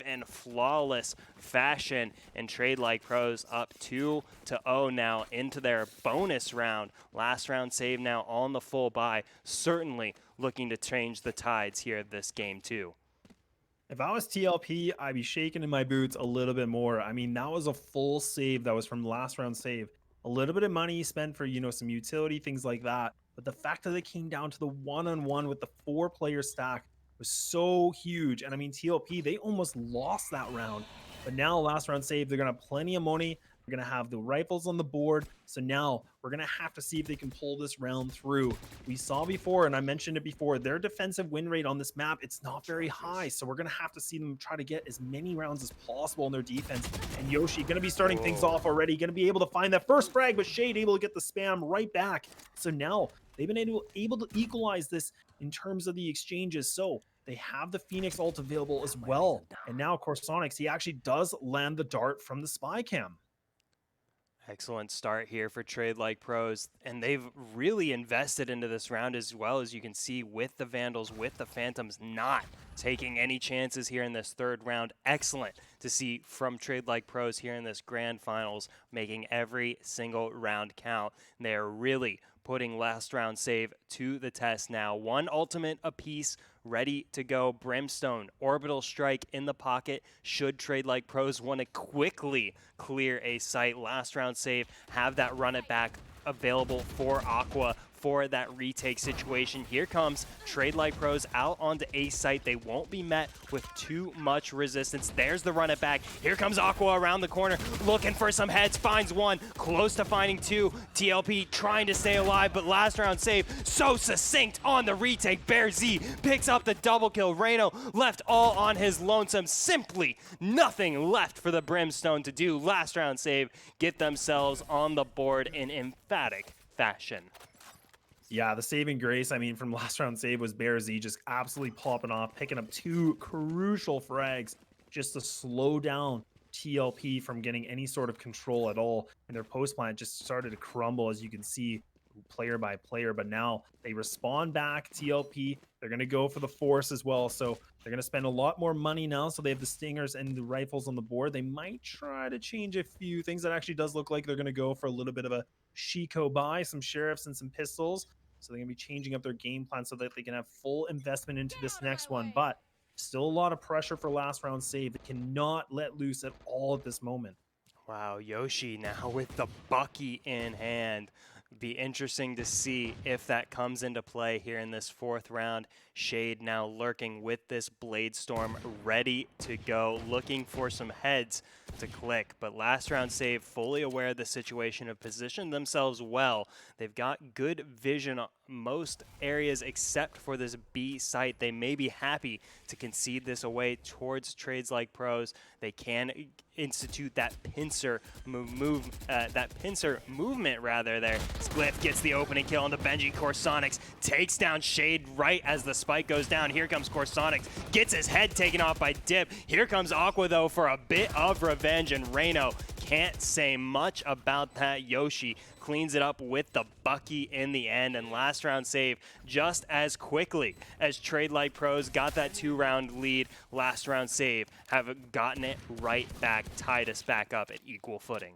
and flawless fashion, and Trade Like Pros up 2-0 now into their bonus round. Last round save now on the full buy, certainly looking to change the tides here this game too. If I was TLP, I'd be shaking in my boots a little bit more. I mean, that was a full save that was from last round save. A little bit of money spent for, some utility, things like that. But the fact that it came down to the one-on-one with the 4-player stack was so huge. And I mean, TLP, they almost lost that round. But now last round save, they're going to have plenty of money. They're going to have the rifles on the board. So now we're going to have to see if they can pull this round through. We saw before, and I mentioned it before, their defensive win rate on this map, it's not very high. So we're going to have to see them try to get as many rounds as possible in their defense. And Yoshi going to be starting things off already, going to be able to find that first frag, but Shade able to get the spam right back. So now they've been able to equalize this in terms of the exchanges. So they have the Phoenix ult available as well. And now, Corsonix, he actually does land the dart from the spy cam. Excellent start here for Trade Like Pros, and they've really invested into this round as well, as you can see with the Vandals, with the Phantoms not taking any chances here in this third round. Excellent to see from Trade Like Pros here in this grand finals, making every single round count. And they are really putting last round save to the test now. One ultimate apiece ready to go. Brimstone, Orbital Strike in the pocket should Trade Like Pros want to quickly clear a site. Last round save, have that run it back available for Aqua for that retake situation. Here comes Trade Like Pros out onto A site. They won't be met with too much resistance. There's the run it back. Here comes Aqua around the corner, looking for some heads, finds one, close to finding two. TLP trying to stay alive, but last round save, so succinct on the retake. Bear Z picks up the double kill. Reno left all on his lonesome. Simply nothing left for the Brimstone to do. Last round save, get themselves on the board in emphatic fashion. Yeah, the saving grace, I mean, from last round save was Bear Z just absolutely popping off, picking up 2 crucial frags just to slow down TLP from getting any sort of control at all. And their post plant just started to crumble, as you can see, player by player. But now they respond back, TLP. They're going to go for the force as well. So they're going to spend a lot more money now. So they have the stingers and the rifles on the board. They might try to change a few things. That actually does look like they're going to go for a little bit of a Shiko buy, some sheriffs and some pistols. So they're going to be changing up their game plan so that they can have full investment into this next one. But still a lot of pressure for last round save. They cannot let loose at all at this moment. Wow, Yoshi now with the Bucky in hand. Be interesting to see if that comes into play here in this fourth round. Shade now lurking with this Blade Storm ready to go, looking for some heads to click. But last round save, fully aware of the situation, have positioned themselves well. They've got good vision on most areas except for this B site. They may be happy to concede this away towards Trades Like Pros. They can institute that pincer movement rather there. Spliff gets the opening kill on the Benji. Corsonix takes down Shade right as the spike goes down. Here comes Corsonix, gets his head taken off by Dip. Here comes Aqua though for a bit of revenge, and Reno can't say much about that. Yoshi cleans it up with the Bucky in the end, and last round save just as quickly as Trade Like Pros got that 2-round lead. Last round save have gotten it right back, tied us back up at equal footing.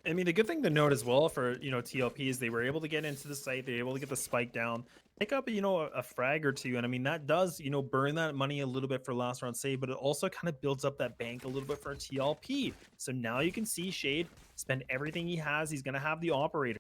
I mean, the good thing to note as well for, TLP is they were able to get into the site. They were able to get the spike down, pick up, a frag or two. And I mean, that does, burn that money a little bit for last round save, but it also kind of builds up that bank a little bit for TLP. So now you can see Shade spend everything he has. He's going to have the operator.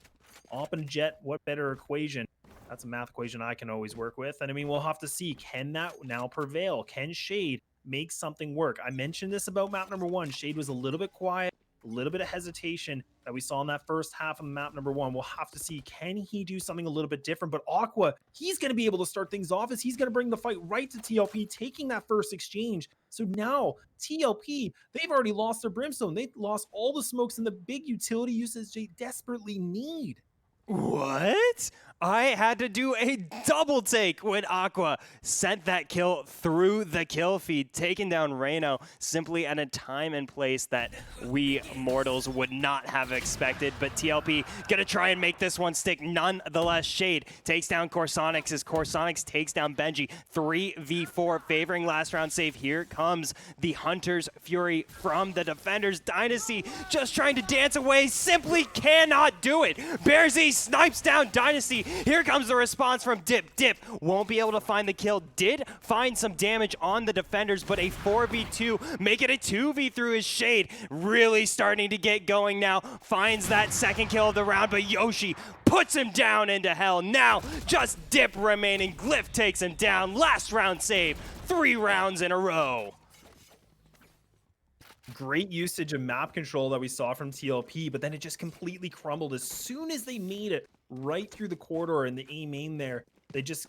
Op and Jet, what better equation? That's a math equation I can always work with. And I mean, we'll have to see, can that now prevail? Can Shade make something work? I mentioned this about map number 1. Shade was a little bit quiet, a little bit of hesitation that we saw in that first half of map number 1. We'll have to see, can he do something a little bit different? But Aqua, he's going to be able to start things off, as he's going to bring the fight right to TLP, taking that first exchange. So now TLP, they've already lost their Brimstone. They lost all the smokes and the big utility usage they desperately need. What? I had to do a double take when Aqua sent that kill through the kill feed, taking down Reno simply at a time and place that we mortals would not have expected. But TLP gonna try and make this one stick. Nonetheless, Shade takes down Corsonix as Corsonix takes down Benji. 3v4 favoring last round save. Here comes the Hunter's Fury from the Defenders Dynasty, just trying to dance away, simply cannot do it. Bearzy snipes down Dynasty. Here comes the response from Dip. Dip won't be able to find the kill. Did find some damage on the defenders, but a 4v2, make it a 2v through his Shade. Really starting to get going now. Finds that second kill of the round, but Yoshi puts him down into hell. Now just Dip remaining. Glyph takes him down. Last round save. 3 rounds in a row. Great usage of map control that we saw from TLP, but then it just completely crumbled as soon as they made it right through the corridor in the A main there. It just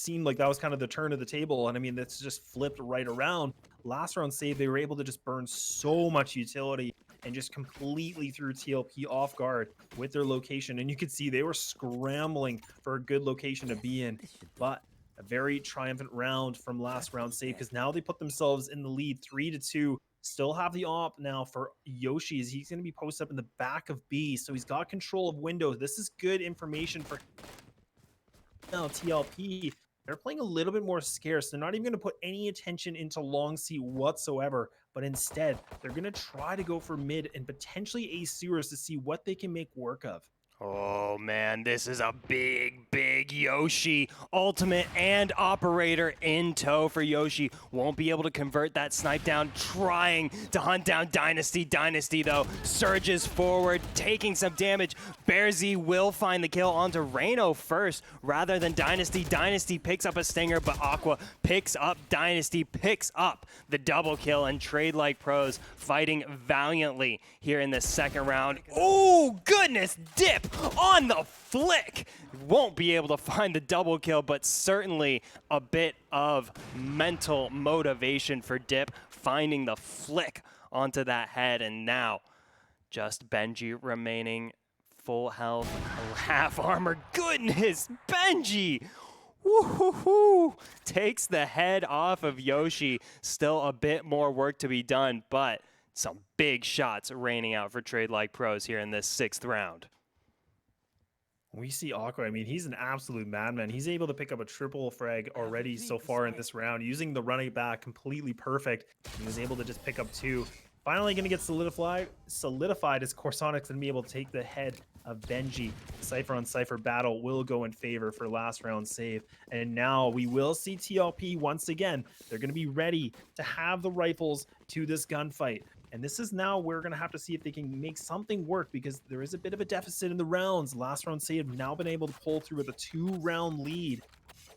seemed like that was kind of the turn of the table, and I mean that's just flipped right around. Last round save, they were able to just burn so much utility and just completely threw TLP off guard with their location, and you could see they were scrambling for a good location to be in. But a very triumphant round from last round save, because now they put themselves in the lead 3-2. Still have the op now for Yoshi, as he's going to be posted up in the back of B, so he's got control of windows. This is good information for now. TLP, they're playing a little bit more scarce. They're not even going to put any attention into long C whatsoever, but instead they're going to try to go for mid and potentially ace sewers to see what they can make work of. Oh man, this is a big Yoshi. Ultimate and operator in tow for Yoshi. Won't be able to convert that snipe down, trying to hunt down Dynasty. Dynasty though surges forward, taking some damage. Bearzy will find the kill onto Reno first rather than Dynasty. Dynasty picks up a stinger, but Aqua picks up Dynasty, picks up the double kill, and Trade Like Pros fighting valiantly here in the second round. Oh goodness, Dip on the flick. Won't be able to find the double kill, but certainly a bit of mental motivation for Dip, finding the flick onto that head. And now just Benji remaining full health, half armor. Goodness, Benji! Woo-hoo-hoo! Takes the head off of Yoshi. Still a bit more work to be done, but some big shots raining out for Trade Like Pros here in this 6th round. We see Aqua. I mean, he's an absolute madman. He's able to pick up a triple frag already so far in this round, using the running back completely perfect. He was able to just pick up 2. Finally going to get solidified as Corsonix and be able to take the head of Benji. Cypher on Cypher battle will go in favor for last round save. And now we will see TLP once again. They're going to be ready to have the rifles to this gunfight. And this is now we're going to have to see if they can make something work, because there is a bit of a deficit in the rounds. Last round save now been able to pull through with a 2-round lead.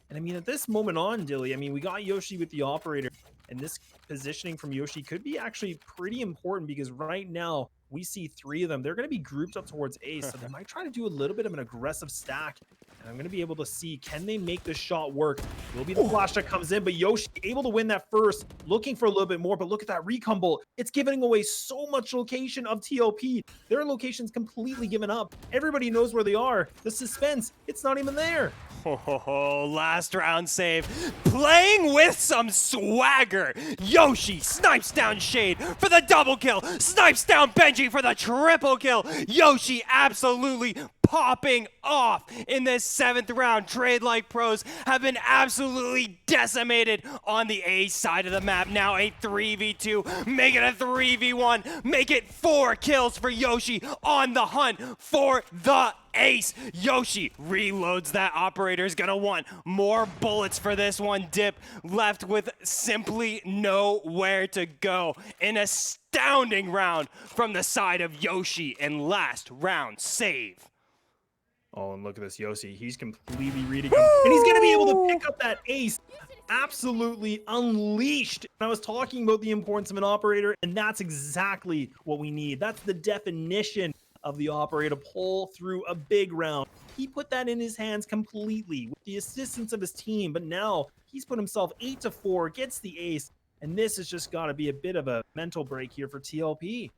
And I mean, at this moment on, Dilly, I mean, we got Yoshi with the operator, and this positioning from Yoshi could be actually pretty important, because right now we see 3 of them. They're going to be grouped up towards A, so they might try to do a little bit of an aggressive stack. And I'm going to be able to see, can they make this shot work? Will be the flash that comes in, but Yoshi able to win that first, looking for a little bit more, but look at that recon bolt. It's giving away so much location of TLP. Their location's completely given up. Everybody knows where they are. The suspense, it's not even there. Oh, last round save. Playing with some swagger. Yoshi snipes down Shade for the double kill. Snipes down Benji for the triple kill. Yoshi absolutely popping off in this 7th round. Trade Like Pros have been absolutely decimated on the A side of the map. Now a 3v2, make it a 3v1, make it 4 kills for Yoshi on the hunt for the ace. Yoshi reloads that operator. Is gonna want more bullets for this one. Dip left with simply nowhere to go. An astounding round from the side of Yoshi in last round save. Oh, and look at this Yoshi. He's completely reading him. And he's going to be able to pick up that ace. Absolutely unleashed. I was talking about the importance of an operator, and that's exactly what we need. That's the definition of the operator to pull through a big round. He put that in his hands completely with the assistance of his team, but now he's put himself 8-4, gets the ace, and this has just got to be a bit of a mental break here for TLP.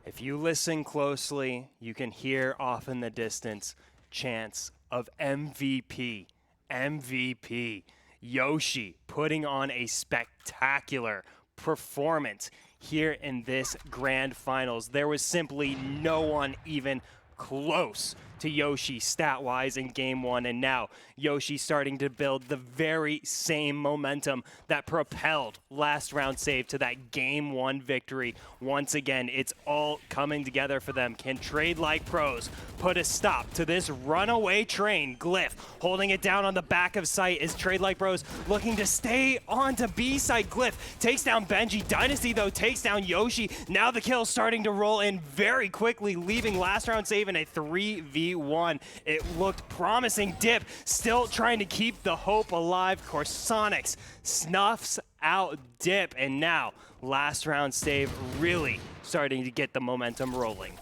If you listen closely, you can hear off in the distance chance of MVP. MVP. Yoshi putting on a spectacular performance here in this grand finals. There was simply no one even close to Yoshi stat-wise in game one, and now Yoshi starting to build the very same momentum that propelled last round save to that game one victory. Once again, it's all coming together for them. Can Trade Like Pros put a stop to this runaway train? Glyph holding it down on the back of site as Trade Like Pros looking to stay on to B side. Glyph takes down Benji. Dynasty though takes down Yoshi. Now the kill starting to roll in very quickly, leaving last round save in a 3v1. It looked promising. Dip still trying to keep the hope alive. Corsonics snuffs out Dip, and now last round save really starting to get the momentum rolling.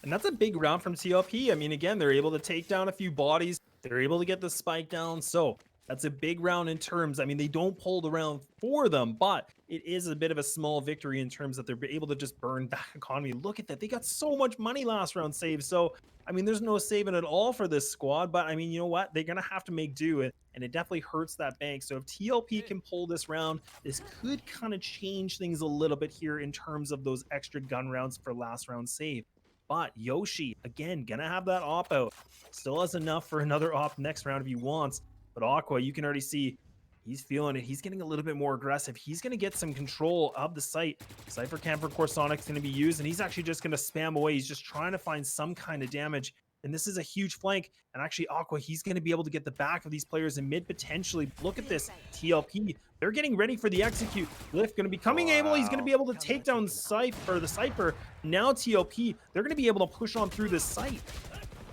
And that's a big round from TLP. I mean, again, they're able to take down a few bodies. They're able to get the spike down. So that's a big round in terms. I mean, they don't pull the round for them, but it is a bit of a small victory in terms that they're able to just burn back economy. Look at that. They got so much money last round save. So, I mean, there's no saving at all for this squad. But, I mean, you know what? They're going to have to make do. And it definitely hurts that bank. So if TLP can pull this round, this could kind of change things a little bit here in terms of those extra gun rounds for last round save. But Yoshi, again, going to have that op out. Still has enough for another op next round if he wants. But Aqua, you can already see he's feeling it. He's getting a little bit more aggressive. He's going to get some control of the site. Cypher Cam for Corsonic's going to be used, and he's actually just going to spam away. He's just trying to find some kind of damage. And this is a huge flank. And actually, Aqua, he's going to be able to get the back of these players in mid potentially. Look at this TLP. They're getting ready for the execute. Glyph going to be coming able. He's going to be able to take down the Cypher. Now TLP, they're going to be able to push on through this site.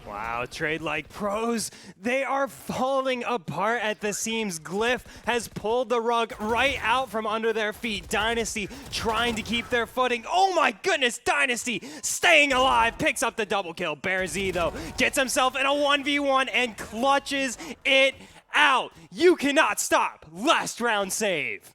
Wow, Trade Like Pros, they are falling apart at the seams. Glyph has pulled the rug right out from under their feet. Dynasty trying to keep their footing. Oh my goodness, Dynasty staying alive, picks up the double kill. Bear Z though, gets himself in a 1v1 and clutches it out. You cannot stop last round save.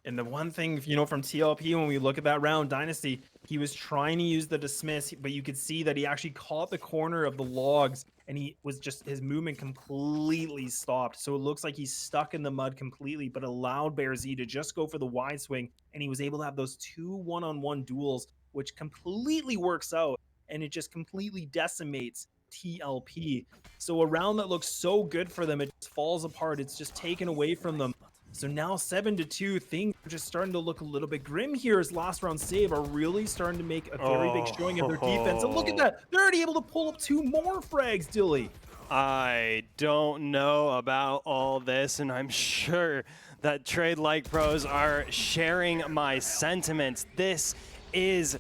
And the one thing, you know, from TLP, when we look at that round, Dynasty, he was trying to use the dismiss, but you could see that he actually caught the corner of the logs, and he was just, his movement completely stopped. So it looks like he's stuck in the mud completely, but allowed Bear Z to just go for the wide swing, and he was able to have those 2 one-on-one duels, which completely works out, and it just completely decimates TLP. So a round that looks so good for them, it just falls apart. It's just taken away from them. So now 7-2, things are just starting to look a little bit grim here as last round save are really starting to make a very big showing of their defense. And look at that. They're already able to pull up 2 more frags, Dilly. I don't know about all this, and I'm sure that Trade Like Pros are sharing my sentiments. This is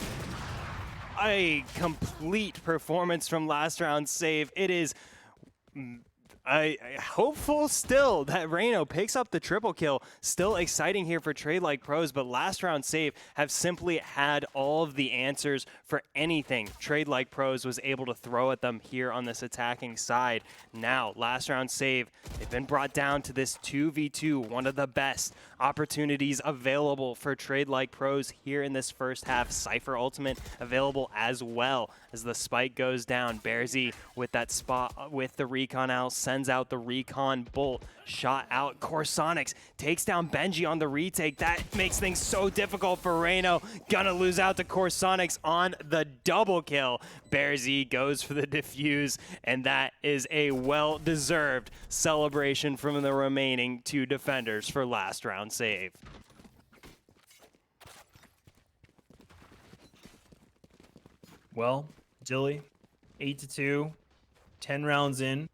a complete performance from last round save. It is I hopeful still that Reno picks up the triple kill. Still exciting here for Trade Like Pros, but last round save have simply had all of the answers for anything Trade Like Pros was able to throw at them here on this attacking side. Now, last round save, they've been brought down to this 2v2, one of the best opportunities available for Trade Like Pros here in this first half. Cypher ultimate available as well as the spike goes down. Bear Z with that spot with the recon out, sends out the recon bolt, shot out. Corsonics takes down Benji on the retake. That makes things so difficult for Reno. Gonna lose out to Corsonics on the double kill. Bear Z goes for the defuse, and that is a well-deserved celebration from the remaining 2 defenders for last round save. Well, Dilly, 8-2, 10 rounds in.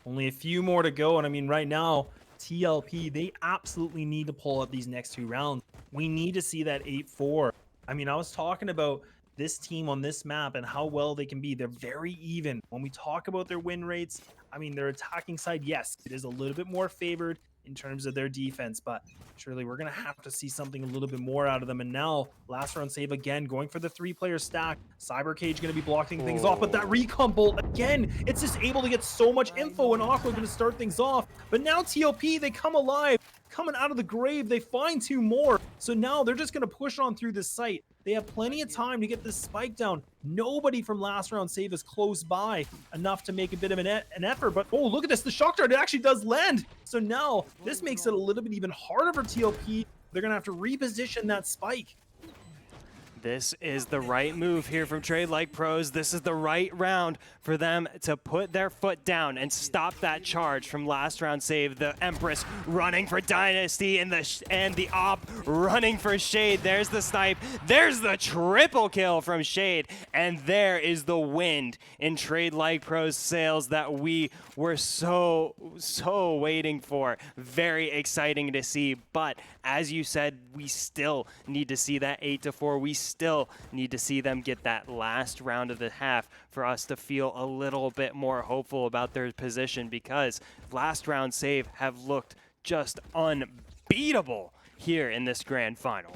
Only a few more to go, and I mean, right now, TLP, they absolutely need to pull up these next 2 rounds. We need to see that 8-4. I mean, I was talking about this team on this map and how well they can be. They're very even. When we talk about their win rates, I mean, their attacking side, yes, it is a little bit more favored in terms of their defense, but surely we're going to have to see something a little bit more out of them. And now, last round save again, going for the 3-player stack. Cyber Cage going to be blocking things off, but that recon bolt, again, it's just able to get so much info, and Aqua going to start things off. But now TLP, they come alive. Coming out of the grave, they find 2 more. So now they're just going to push on through this site. They have plenty of time to get this spike down. Nobody from last round save is close by enough to make a bit of an effort. But oh, look at this. The shock dart, it actually does land. So now this makes it a little bit even harder for TLP. They're going to have to reposition that spike. This is the right move here from Trade Like Pros. This is the right round for them to put their foot down and stop that charge from last round save. The Empress running for Dynasty and the Op running for Shade. There's the snipe. There's the triple kill from Shade. And there is the wind in Trade Like Pros sails that we were so waiting for. Very exciting to see. But as you said, we still need to see that 8-4. We still need to see them get that last round of the half for us to feel a little bit more hopeful about their position, because last round save have looked just unbeatable here in this grand final.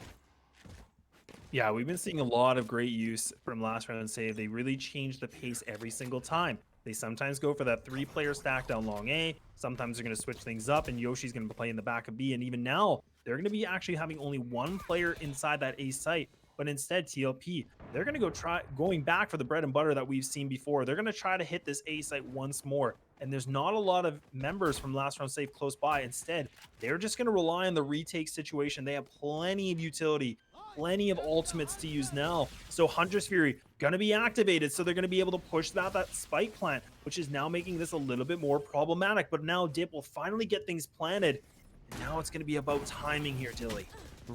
Yeah, we've been seeing a lot of great use from last round save. They really change the pace every single time. They sometimes go for that 3-player stack down long A. Sometimes they're going to switch things up, and Yoshi's going to play in the back of B. And even now, they're going to be actually having only one player inside that A site. But instead, TLP, they're going to going back for the bread and butter that we've seen before. They're going to try to hit this A site once more. And there's not a lot of members from last round save close by. Instead, they're just going to rely on the retake situation. They have plenty of utility, plenty of ultimates to use now. So Hunter's Fury going to be activated. So they're going to be able to push that spike plant, which is now making this a little bit more problematic. But now Dip will finally get things planted. And now it's going to be about timing here, Tilly.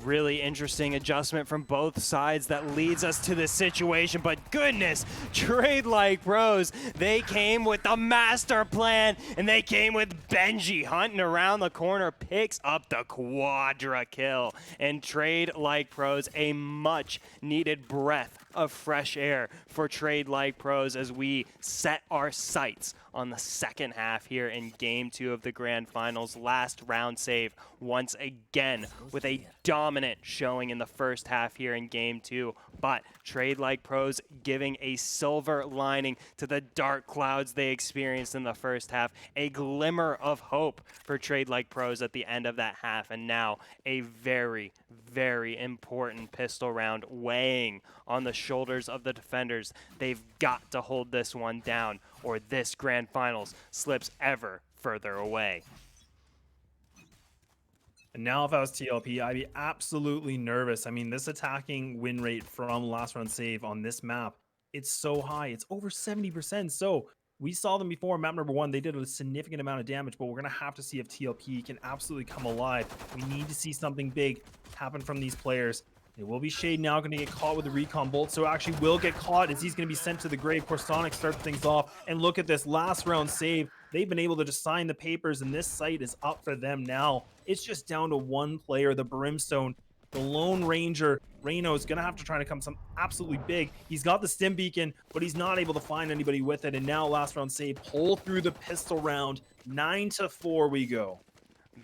Really interesting adjustment from both sides that leads us to this situation. But goodness, Trade Like Pros, they came with the master plan, and they came with Benji hunting around the corner, picks up the quadra kill. And Trade Like Pros, a much needed breath of fresh air for Trade Like Pros as we set our sights on the second half here in Game 2 of the Grand Finals. Last round save once again with a dominant showing in the first half here in Game 2. But Trade Like Pros giving a silver lining to the dark clouds they experienced in the first half. A glimmer of hope for Trade Like Pros at the end of that half. And now a very, very important pistol round weighing on the shoulders of the defenders. They've got to hold this one down, or this Grand Finals slips ever further away. And now if I was TLP, I'd be absolutely nervous. I mean, this attacking win rate from last round save on this map, it's so high. It's over 70%. So we saw them before map number 1. They did a significant amount of damage, but we're going to have to see if TLP can absolutely come alive. We need to see something big happen from these players. It will be Shade now going to get caught with the recon bolt. So actually will get caught as he's going to be sent to the grave. Corsonic starts things off. And look at this last round save. They've been able to just sign the papers, and this site is up for them now. It's just down to one player, the Brimstone. The Lone Ranger, Reno, is going to have to try to come some absolutely big. He's got the stim beacon, but he's not able to find anybody with it. And now last round save, pull through the pistol round. 9-4 we go.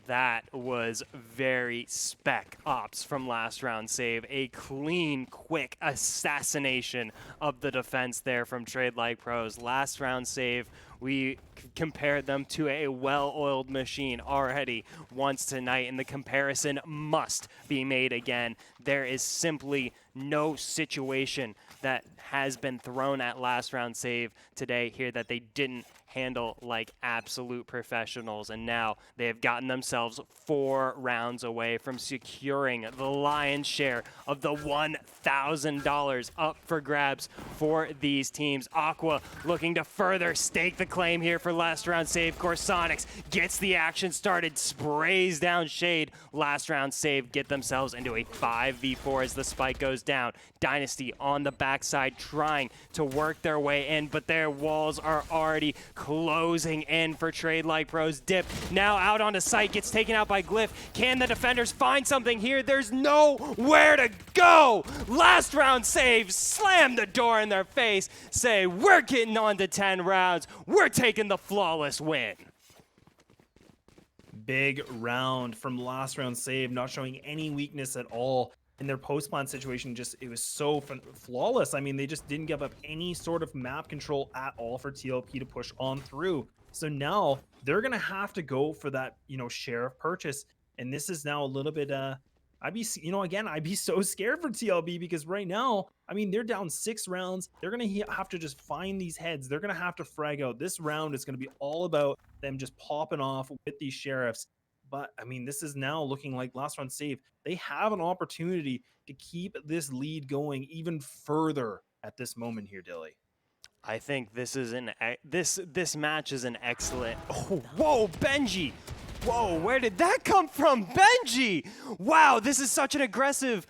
That was very spec ops from last round save. A clean, quick assassination of the defense there from Trade Like Pros. Last round save, we compared them to a well-oiled machine already once tonight, and the comparison must be made again. There is simply no situation that has been thrown at last round save today here that they didn't handle like absolute professionals, and now they have gotten themselves 4 rounds away from securing the lion's share of the $1,000 up for grabs for these teams. Aqua looking to further stake the claim here for last round save. Corsonics gets the action started, sprays down Shade. Last round save get themselves into a 5v4 as the spike goes down. Dynasty on the backside trying to work their way in, but their walls are already closing in for Trade Like Pros. Dip now out onto site, gets taken out by Glyph. Can the defenders find something here? There's nowhere to go. Last round save, slam the door in their face, say we're getting on to 10 rounds. We're taking the flawless win. Big round from last round save, not showing any weakness at all. In their post-plant situation, just it was so flawless. I mean, they just didn't give up any sort of map control at all for TLP to push on through. So now they're going to have to go for that, share of purchase. And this is now a little bit, I again, I'd be so scared for TLB because right now, I mean, they're down 6 rounds. They're going to have to just find these heads. They're going to have to frag out. This round is going to be all about them just popping off with these sheriffs. But I mean, this is now looking like last round save. They have an opportunity to keep this lead going even further at this moment here, Dilly. I think this is this match is an excellent. Oh, whoa, Benji! Whoa, where did that come from, Benji? Wow, this is such an aggressive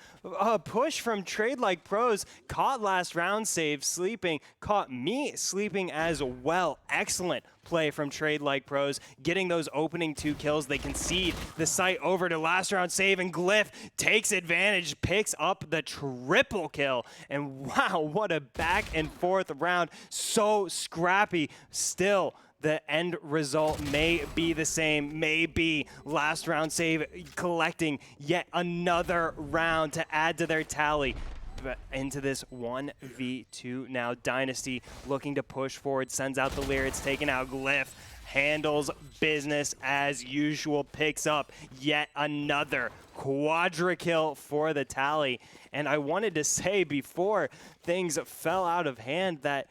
push from Trade Like Pros. Caught last round save sleeping, caught me sleeping as well. Excellent play from Trade Like Pros, getting those opening 2 kills. They concede the site over to last round save, and Glyph takes advantage, picks up the triple kill. And wow, what a back and forth round. So scrappy still. The end result may be the same, may be last round save collecting yet another round to add to their tally. But into this 1v2 now. Dynasty looking to push forward, sends out the Leer, it's taken out Glyph, handles business as usual, picks up yet another quadra kill for the tally. And I wanted to say before things fell out of hand that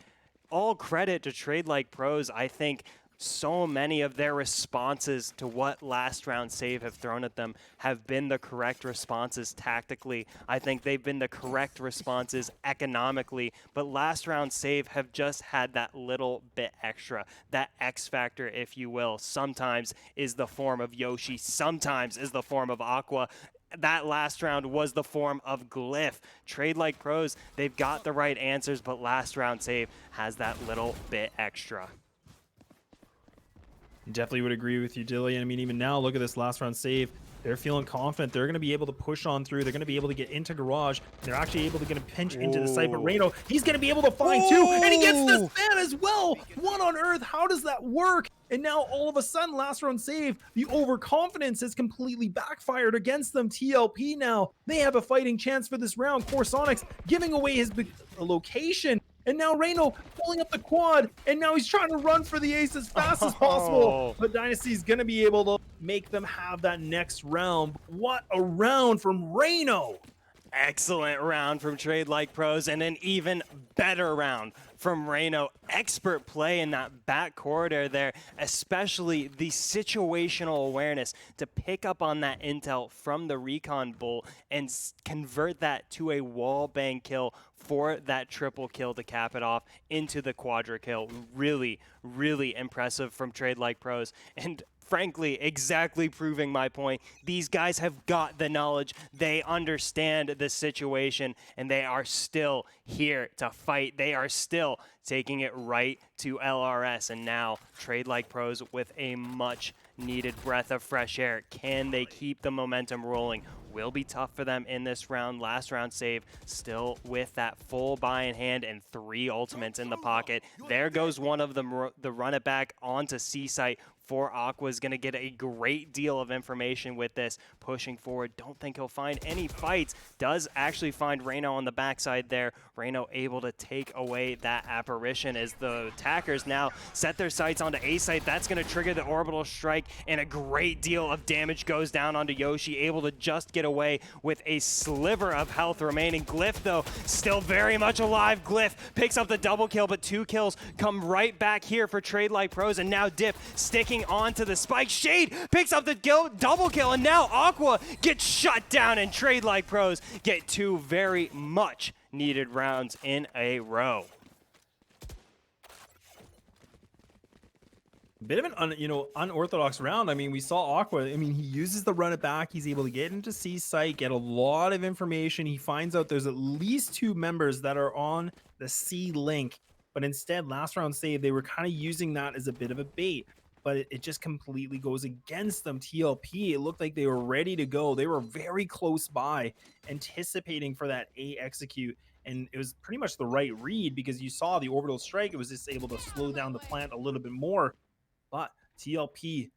all credit to Trade Like Pros. I think so many of their responses to what last round save have thrown at them have been the correct responses tactically. I think they've been the correct responses economically, but last round save have just had that little bit extra, that X factor, if you will. Sometimes is the form of Yoshi, sometimes is the form of Aqua. That last round was the form of Glyph. Trade Like Pros, they've got the right answers, but last round save has that little bit extra. Definitely would agree with you, Dillian. I mean, even now, look at this last round save. They're feeling confident. They're going to be able to push on through. They're going to be able to get into garage. They're actually able to get a pinch into the site. But Reno, he's going to be able to find 2, and he gets the span as well. What on earth? How does that work? And now all of a sudden, last round save, the overconfidence has completely backfired against them. TLP now, they have a fighting chance for this round. Sonics giving away his location. And now Reno pulling up the quad, and now he's trying to run for the ace as fast as possible. But Dynasty's going to be able to make them have that next round. What a round from Reno! Excellent round from Trade Like Pros, and an even better round from Reno. Expert play in that back corridor there, especially the situational awareness to pick up on that intel from the recon bull and convert that to a wall bang kill for that triple kill to cap it off into the quadra kill. Really, really impressive from Trade Like Pros. And frankly, exactly proving my point. These guys have got the knowledge. They understand the situation, and they are still here to fight. They are still taking it right to LRS. And now, Trade Like Pros with a much needed breath of fresh air. Can they keep the momentum rolling? Will be tough for them in this round. Last round save still with that full buy in hand and 3 ultimates in the pocket. There goes one of them, the run it back onto C-Site for Aqua is going to get a great deal of information with this. Pushing forward, don't think he'll find any fights. Does actually find Reno on the backside there. Reno able to take away that apparition as the attackers now set their sights onto A-Site. That's going to trigger the orbital strike, and a great deal of damage goes down onto Yoshi, able to just get away with a sliver of health remaining. Glyph, though, still very much alive. Glyph picks up the double kill, but 2 kills come right back here for Trade Like Pros, and now Dip sticking onto the spike. Shade picks up the double kill, and now Aqua gets shut down, and Trade Like Pros get 2 very much needed rounds in a row. Bit of an unorthodox round. I mean, we saw Aqua. I mean, he uses the run it back. He's able to get into C-Site, get a lot of information. He finds out there's at least 2 members that are on the C link, but instead, last round save, they were kind of using that as a bit of a bait. But it just completely goes against them. TLP, it looked like they were ready to go. They were very close by, anticipating for that A execute. And it was pretty much the right read because you saw the orbital strike. It was just able to slow down the plant a little bit more. But TLP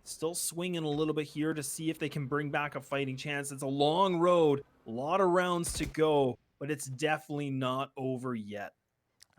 still swinging a little bit here to see if they can bring back a fighting chance. It's a long road, a lot of rounds to go, but it's definitely not over yet.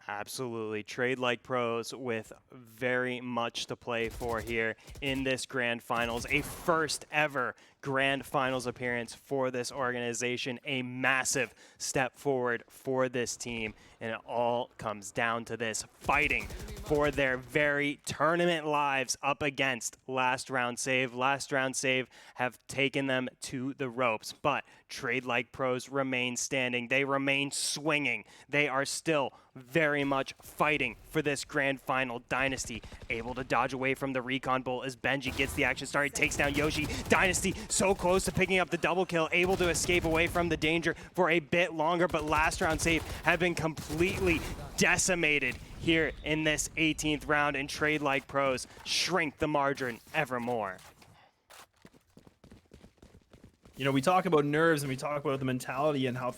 Absolutely. Trade Like Pros with very much to play for here in this grand finals. A first ever grand finals appearance for this organization, a massive step forward for this team, and it all comes down to this, fighting for their very tournament lives up against Last Round Save. Last Round Save have taken them to the ropes, but Trade Like Pros remain standing. They remain swinging. They are still very much fighting for this grand final dynasty. Able to dodge away from the recon bolt as Benji gets the action started, takes down Yoshi. Dynasty so close to picking up the double kill, able to escape away from the danger for a bit longer, but Last Round Save have been completely decimated here in this 18th round, and Trade Like Pros shrink the margin ever more. You know, we talk about nerves and we talk about the mentality and how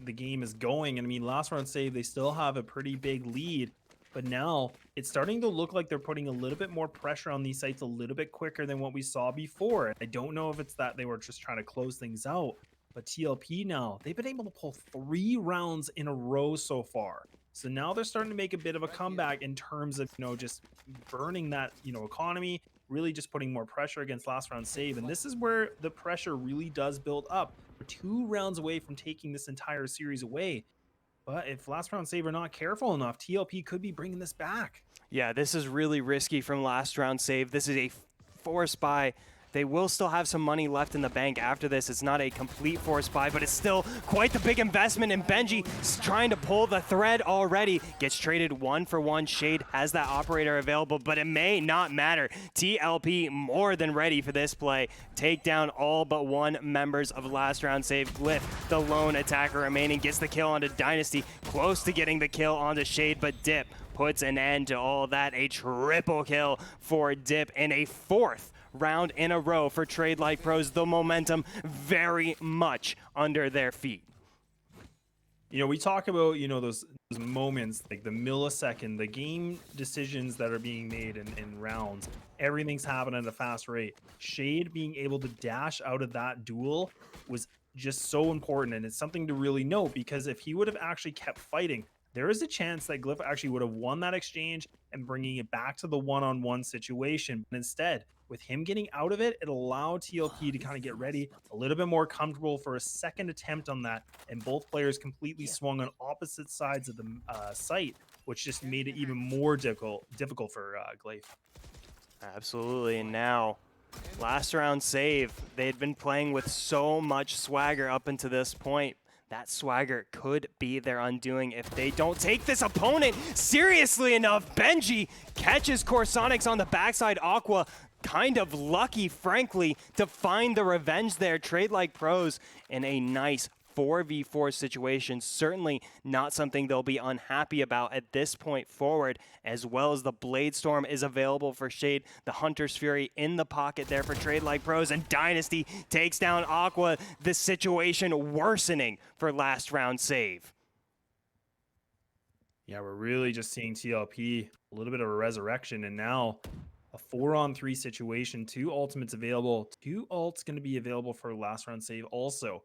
the game is going. And I mean, Last Round Save, they still have a pretty big lead, but now it's starting to look like they're putting a little bit more pressure on these sites a little bit quicker than what we saw before. I don't know if it's that they were just trying to close things out, but TLP now, they've been able to pull 3 rounds in a row so far. So now they're starting to make a bit of a comeback in terms of, you know, just burning that, you know, economy, really just putting more pressure against Last Round Save. And this is where the pressure really does build up. We're 2 rounds away from taking this entire series away. But if Last Round Save are not careful enough, TLP could be bringing this back. Yeah, this is really risky from Last Round Save. This is a forced buy. They will still have some money left in the bank after this. It's not a complete forced buy, but it's still quite the big investment. And Benji is trying to pull the thread already. Gets traded 1-for-1. Shade has that operator available, but it may not matter. TLP more than ready for this play. Take down all but 1 members of Last Round Save. Glyph, the lone attacker remaining, gets the kill onto Dynasty. Close to getting the kill onto Shade, but Dip puts an end to all that. A triple kill for Dip and a 4th round in a row for Trade Like Pros. The momentum very much under their feet. You know, we talk about, you know, those moments, like the millisecond, the game decisions that are being made in rounds. Everything's happening at a fast rate. Shade being able to dash out of that duel was just so important, and it's something to really note, because if he would have actually kept fighting, there is a chance that Glyph actually would have won that exchange and bringing it back to the one-on-one situation. But instead, with him getting out of it, it allowed TLP to kind of get ready, a little bit more comfortable for a second attempt on that. And both players completely swung on opposite sides of the site, which just made it even more difficult for Glyph. Absolutely. And now, Last Round Save, they had been playing with so much swagger up until this point. That swagger could be their undoing if they don't take this opponent seriously enough. Benji catches Corsonics on the backside. Aqua kind of lucky, frankly, to find the revenge there. Trade Like Pros in a nice 4v4 situation. Certainly not something they'll be unhappy about at this point forward, as well as the Blade Storm is available for Shade. The Hunter's Fury in the pocket there for Trade Like Pros, and Dynasty takes down Aqua. The situation worsening for Last Round Save. Yeah, we're really just seeing TLP, a little bit of a resurrection, and now a 4-on-3 situation. 2 ultimates available. 2 ults going to be available for Last Round Save also.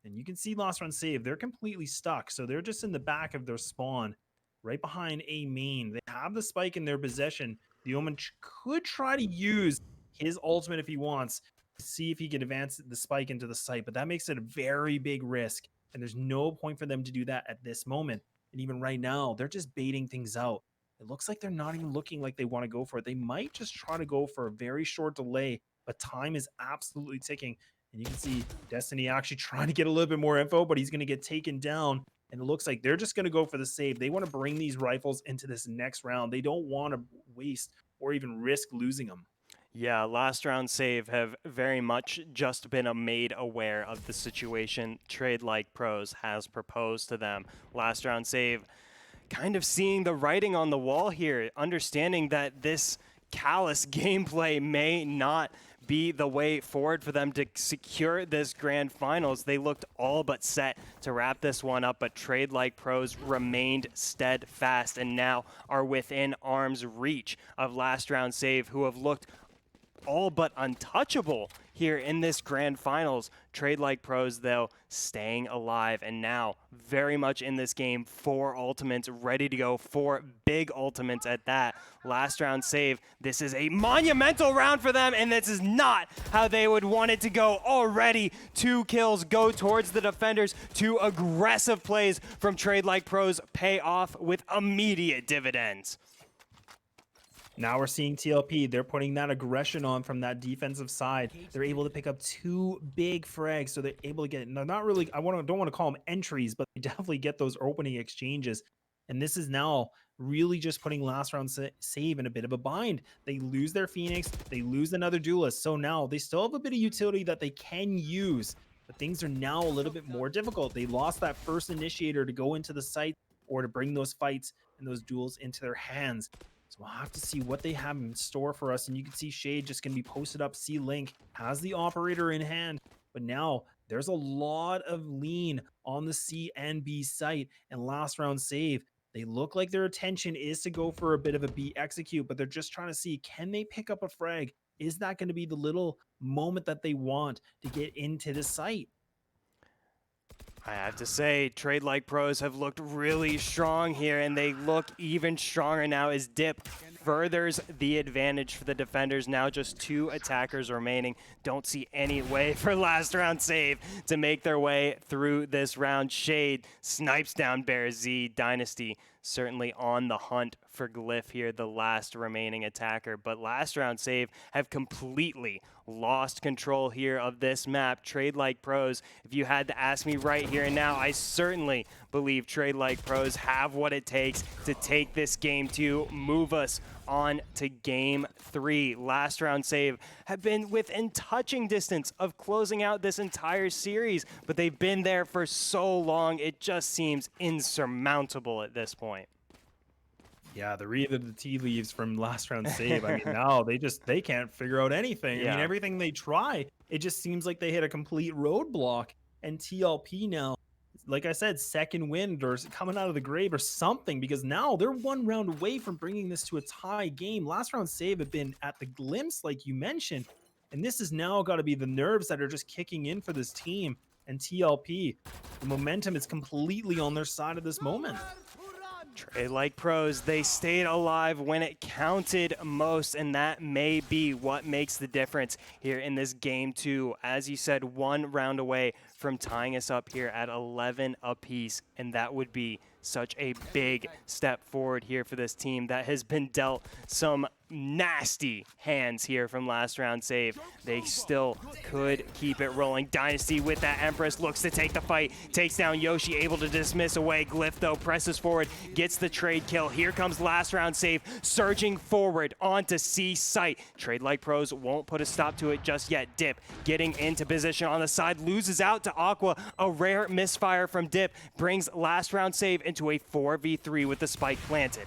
And you can see Last Round Save, they're completely stuck. So they're just in the back of their spawn, right behind A main. They have the spike in their possession. The Omen could try to use his ultimate if he wants, to see if he can advance the spike into the site. But that makes it a very big risk. And there's no point for them to do that at this moment. And even right now, they're just baiting things out. It looks like they're not even looking like they want to go for it. They might just try to go for a very short delay, but time is absolutely ticking. And you can see Destiny actually trying to get a little bit more info, but he's going to get taken down. And it looks like they're just going to go for the save. They want to bring these rifles into this next round. They don't want to waste or even risk losing them. Yeah, Last Round Save have very much just been made aware of the situation Trade Like Pros has proposed to them. Last Round Save kind of seeing the writing on the wall here, understanding that this callous gameplay may not be the way forward for them to secure this grand finals. They looked all but set to wrap this one up, but Trade Like Pros remained steadfast and now are within arm's reach of Last Round Save, who have looked all but untouchable here in this grand finals. Trade Like Pros, though, staying alive and now very much in this game. 4 ultimates ready to go, 4 big ultimates at that. Last round save. This is a monumental round for them, and this is not how they would want it to go. Already 2 kills go towards the defenders. 2 aggressive plays from Trade Like Pros pay off with immediate dividends. Now we're seeing TLP. They're putting that aggression on from that defensive side. They're able to pick up 2 big frags, so they're able to get, no, not really, don't want to call them entries, but they definitely get those opening exchanges. And this is now really just putting last round save in a bit of a bind. They lose their Phoenix, they lose another duelist, so now they still have a bit of utility that they can use, but things are now a little bit more difficult. They lost that first initiator to go into the site or to bring those fights and those duels into their hands. So we'll have to see what they have in store for us. And you can see Shade just going to be posted up. C-Link has the operator in hand. But now there's a lot of lean on the C and B site. And last round save, they look like their attention is to go for a bit of a B execute. But they're just trying to see, can they pick up a frag? Is that going to be the little moment that they want to get into the site? I have to say, Trade Like Pros have looked really strong here, and they look even stronger now as Dip furthers the advantage for the defenders. Now just 2 attackers remaining. Don't see any way for last round save to make their way through this round. Shade snipes down Bear Z. Dynasty certainly on the hunt for Glyph here, the last remaining attacker. But last round save have completely lost control here of this map. Trade Like Pros, if you had to ask me right here and now, I certainly believe Trade Like Pros have what it takes to take this game to move us on to game 3. Last round save have been within touching distance of closing out this entire series, but they've been there for so long, it just seems insurmountable at this point. Yeah, the read of the tea leaves from last round save. I mean, now they can't figure out anything. Yeah. I mean, everything they try, it just seems like they hit a complete roadblock. And TLP now, like I said, second wind or coming out of the grave or something, because now they're 1 round away from bringing this to a tie game. Last round save have been at the glimpse, like you mentioned. And this has now got to be the nerves that are just kicking in for this team. And TLP, the momentum is completely on their side at this moment. Trade Like Pros, they stayed alive when it counted most, and that may be what makes the difference here in this game 2. As you said, 1 round away from tying us up here at 11 apiece, and that would be such a big step forward here for this team that has been dealt some nasty hands here from last round save. They still could keep it rolling. Dynasty with that Empress looks to take the fight, takes down Yoshi, able to dismiss away. Glyph though presses forward, gets the trade kill. Here comes last round save, surging forward onto C site. Trade Like Pros won't put a stop to it just yet. Dip getting into position on the side, loses out to Aqua. A rare misfire from Dip brings last round save into a 4v3 with the spike planted.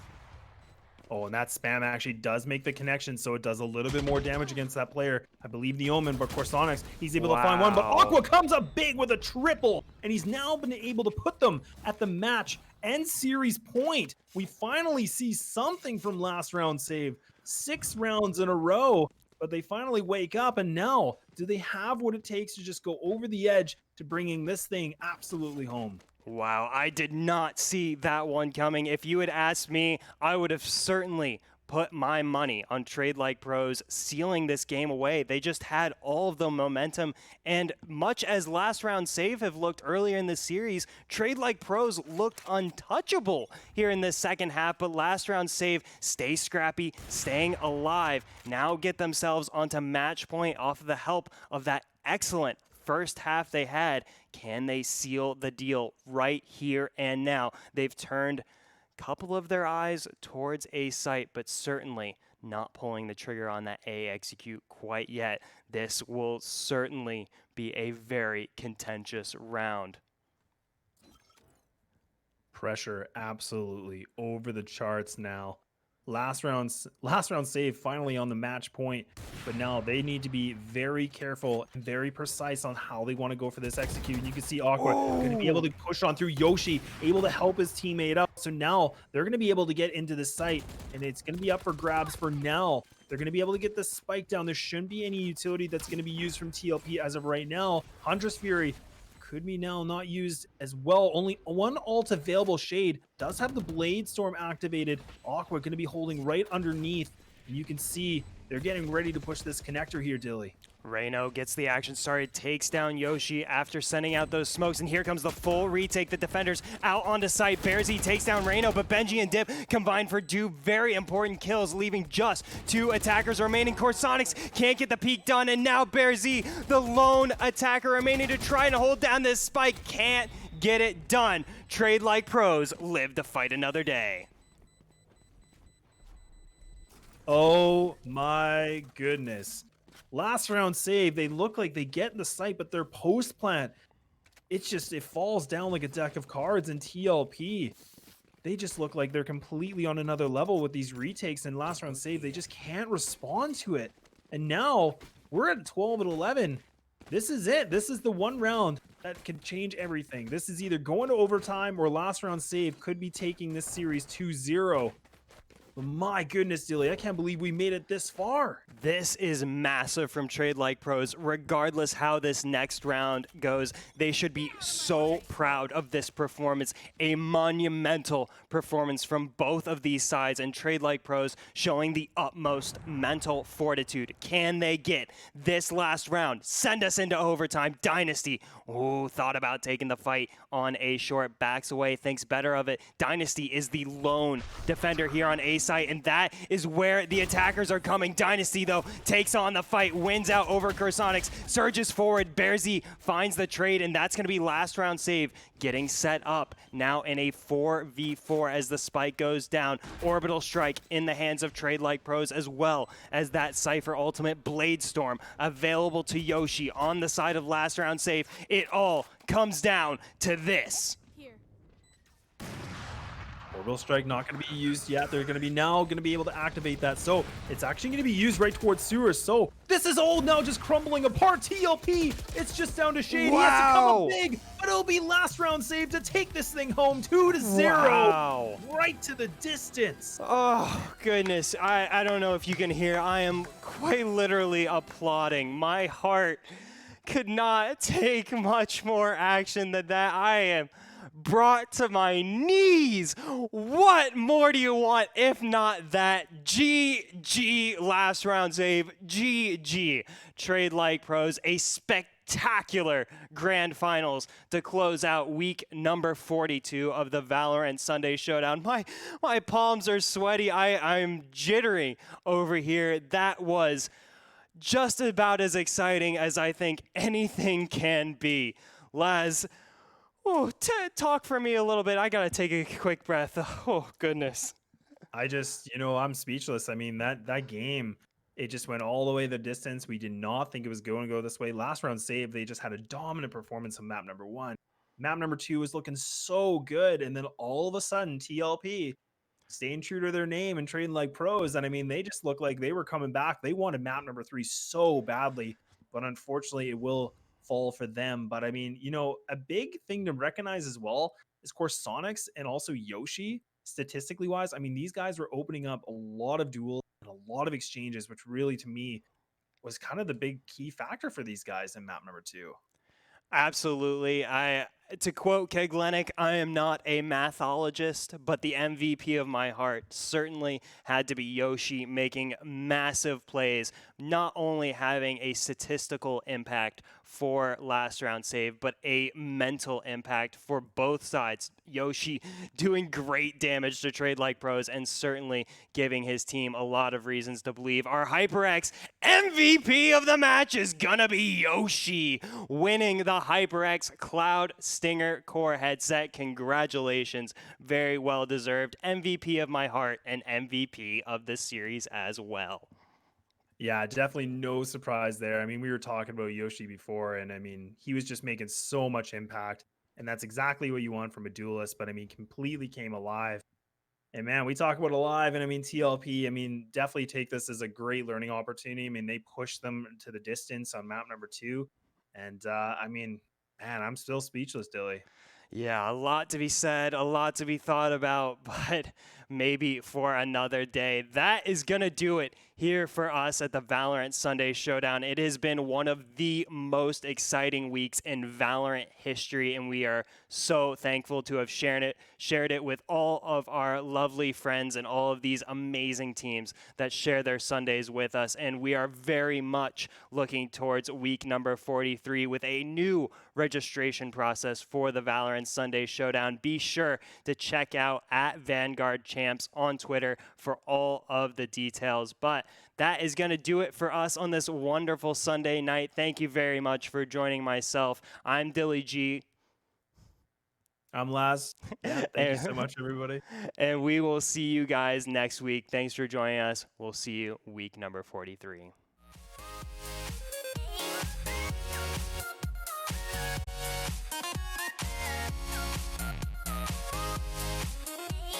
Oh, and that spam actually does make the connection, so it does a little bit more damage against that player. I believe the Omen, but Corsonix, he's able to find one, but Aqua comes up big with a triple, and he's now been able to put them at the match and series point. We finally see something from last round save. 6 rounds in a row, but they finally wake up, and now, do they have what it takes to just go over the edge to bringing this thing absolutely home? Wow, I did not see that one coming. If you had asked me, I would have certainly put my money on Trade Like Pros sealing this game away. They just had all of the momentum, and much as last round save have looked earlier in the series, Trade Like Pros looked untouchable here in this second half, but last round save stay scrappy, staying alive, now get themselves onto match point off of the help of that excellent first half they had. Can they seal the deal right here and now? They've turned a couple of their eyes towards A site, but certainly not pulling the trigger on that A execute quite yet. This will certainly be a very contentious round. Pressure absolutely over the charts now. Last round save finally on the match point, but now they need to be very careful and very precise on how they want to go for this execute. And you can see Aqua going to be able Oh, to push on through Yoshi, able to help his teammate up. So now they're going to be able to get into the site, and it's going to be up for grabs for now. They're going to be able to get the spike down. There shouldn't be any utility that's going to be used from TLP as of right now. Huntress Fury could be now not used as well. Only one ult available. Shade does have the Blade Storm activated. Aqua going to be holding right underneath. And you can see they're getting ready to push this connector here, Dilly. Reno gets the action started, takes down Yoshi after sending out those smokes, and here comes the full retake. The defenders out onto site. Bearsy takes down Reno, but Benji and Dip combine for two very important kills, leaving just two attackers remaining. Corsonics can't get the peak done, and now Bearsy, the lone attacker remaining to try and hold down this spike, can't get it done. Trade like pros, live to fight another day. Oh my goodness. Last round save, they look like they get in the site, but their post plant, it falls down like a deck of cards. In TLP, they just look like they're completely on another level with these retakes. And last round save, they just can't respond to it. And now we're at 12 and 11. This is it. This is the one round that could change everything. This is either going to overtime or last round save could be taking this series 2-0. But my goodness, Dilly, I can't believe we made it this far. This is massive from Trade Like Pros. Regardless how this next round goes, they should be so proud of this performance. A monumental performance from both of these sides, and Trade Like Pros showing the utmost mental fortitude. Can they get this last round? Send us into overtime. Dynasty, thought about taking the fight on A short, backs away, thinks better of it. Dynasty is the lone defender here on A site, and that is where the attackers are coming. Dynasty, though, takes on the fight, wins out over Cursonics, surges forward. Bearsy finds the trade, and that's going to be last round save getting set up now in a 4v4 as the spike goes down. Orbital Strike in the hands of Trade Like Pros, as well as that Cypher ultimate Blade Storm available to Yoshi on the side of last round save. It all comes down to this. Orbital Strike not going to be used yet. They're going to be able to activate that. So it's actually going to be used right towards sewers. So this is all now just crumbling apart. TLP, it's just down to Shade. He has to come up big, but it'll be last round save to take this thing home 2-0. Wow. Right to the distance. Oh, goodness. I don't know if you can hear. I am quite literally applauding. My heart could not take much more action than that. I am brought to my knees. What more do you want if not that? GG last round save. GG Trade Like Pros. A spectacular grand finals to close out week number 42 of the Valorant Sunday Showdown. My palms are sweaty. I'm jittery over here. That was just about as exciting as I think anything can be. Laz, talk for me a little bit. I gotta take a quick breath. Oh, goodness. I'm speechless. I mean, that game, it just went all the way the distance. We did not think it was going to go this way. Last round save, they just had a dominant performance on map number 1. Map number 2 was looking so good, and then all of a sudden, TLP staying true to their name and trading like pros. And I mean, they just looked like they were coming back. They wanted map number 3 so badly, but unfortunately, it will fall for them. But I mean, a big thing to recognize as well is, of course, Sonics and also Yoshi, statistically wise. I mean, these guys were opening up a lot of duels and a lot of exchanges, which really, to me, was kind of the big key factor for these guys in map number 2. Absolutely. To quote Keglenic, I am not a mathologist, but the MVP of my heart certainly had to be Yoshi, making massive plays, not only having a statistical impact for last round save, but a mental impact for both sides. Yoshi doing great damage to Trade Like Pros and certainly giving his team a lot of reasons to believe our HyperX MVP of the match is gonna be Yoshi, winning the HyperX Cloud Stinger Core headset. Congratulations. Very well deserved. MVP of my heart and MVP of the series as well. Yeah, definitely no surprise there. I mean, we were talking about Yoshi before, and I mean, he was just making so much impact, and that's exactly what you want from a duelist, but I mean, completely came alive. And man, we talk about Alive, and I mean TLP. I mean, definitely take this as a great learning opportunity. I mean, they pushed them to the distance on map number 2, and I mean, man, I'm still speechless, Dilly. Yeah, a lot to be said, a lot to be thought about, but maybe for another day. That is going to do it here for us at the Valorant Sunday Showdown. It has been one of the most exciting weeks in Valorant history, and we are so thankful to have shared it with all of our lovely friends and all of these amazing teams that share their Sundays with us. And we are very much looking towards week number 43 with a new registration process for the Valorant Sunday Showdown. Be sure to check out at Vanguard Champs on Twitter for all of the details. But that is going to do it for us on this wonderful Sunday night. Thank you very much for joining myself. I'm Dilly G. I'm Laz. Yeah, thank you so and, much, everybody. and we will see you guys next week. Thanks for joining us. We'll see you week number 43.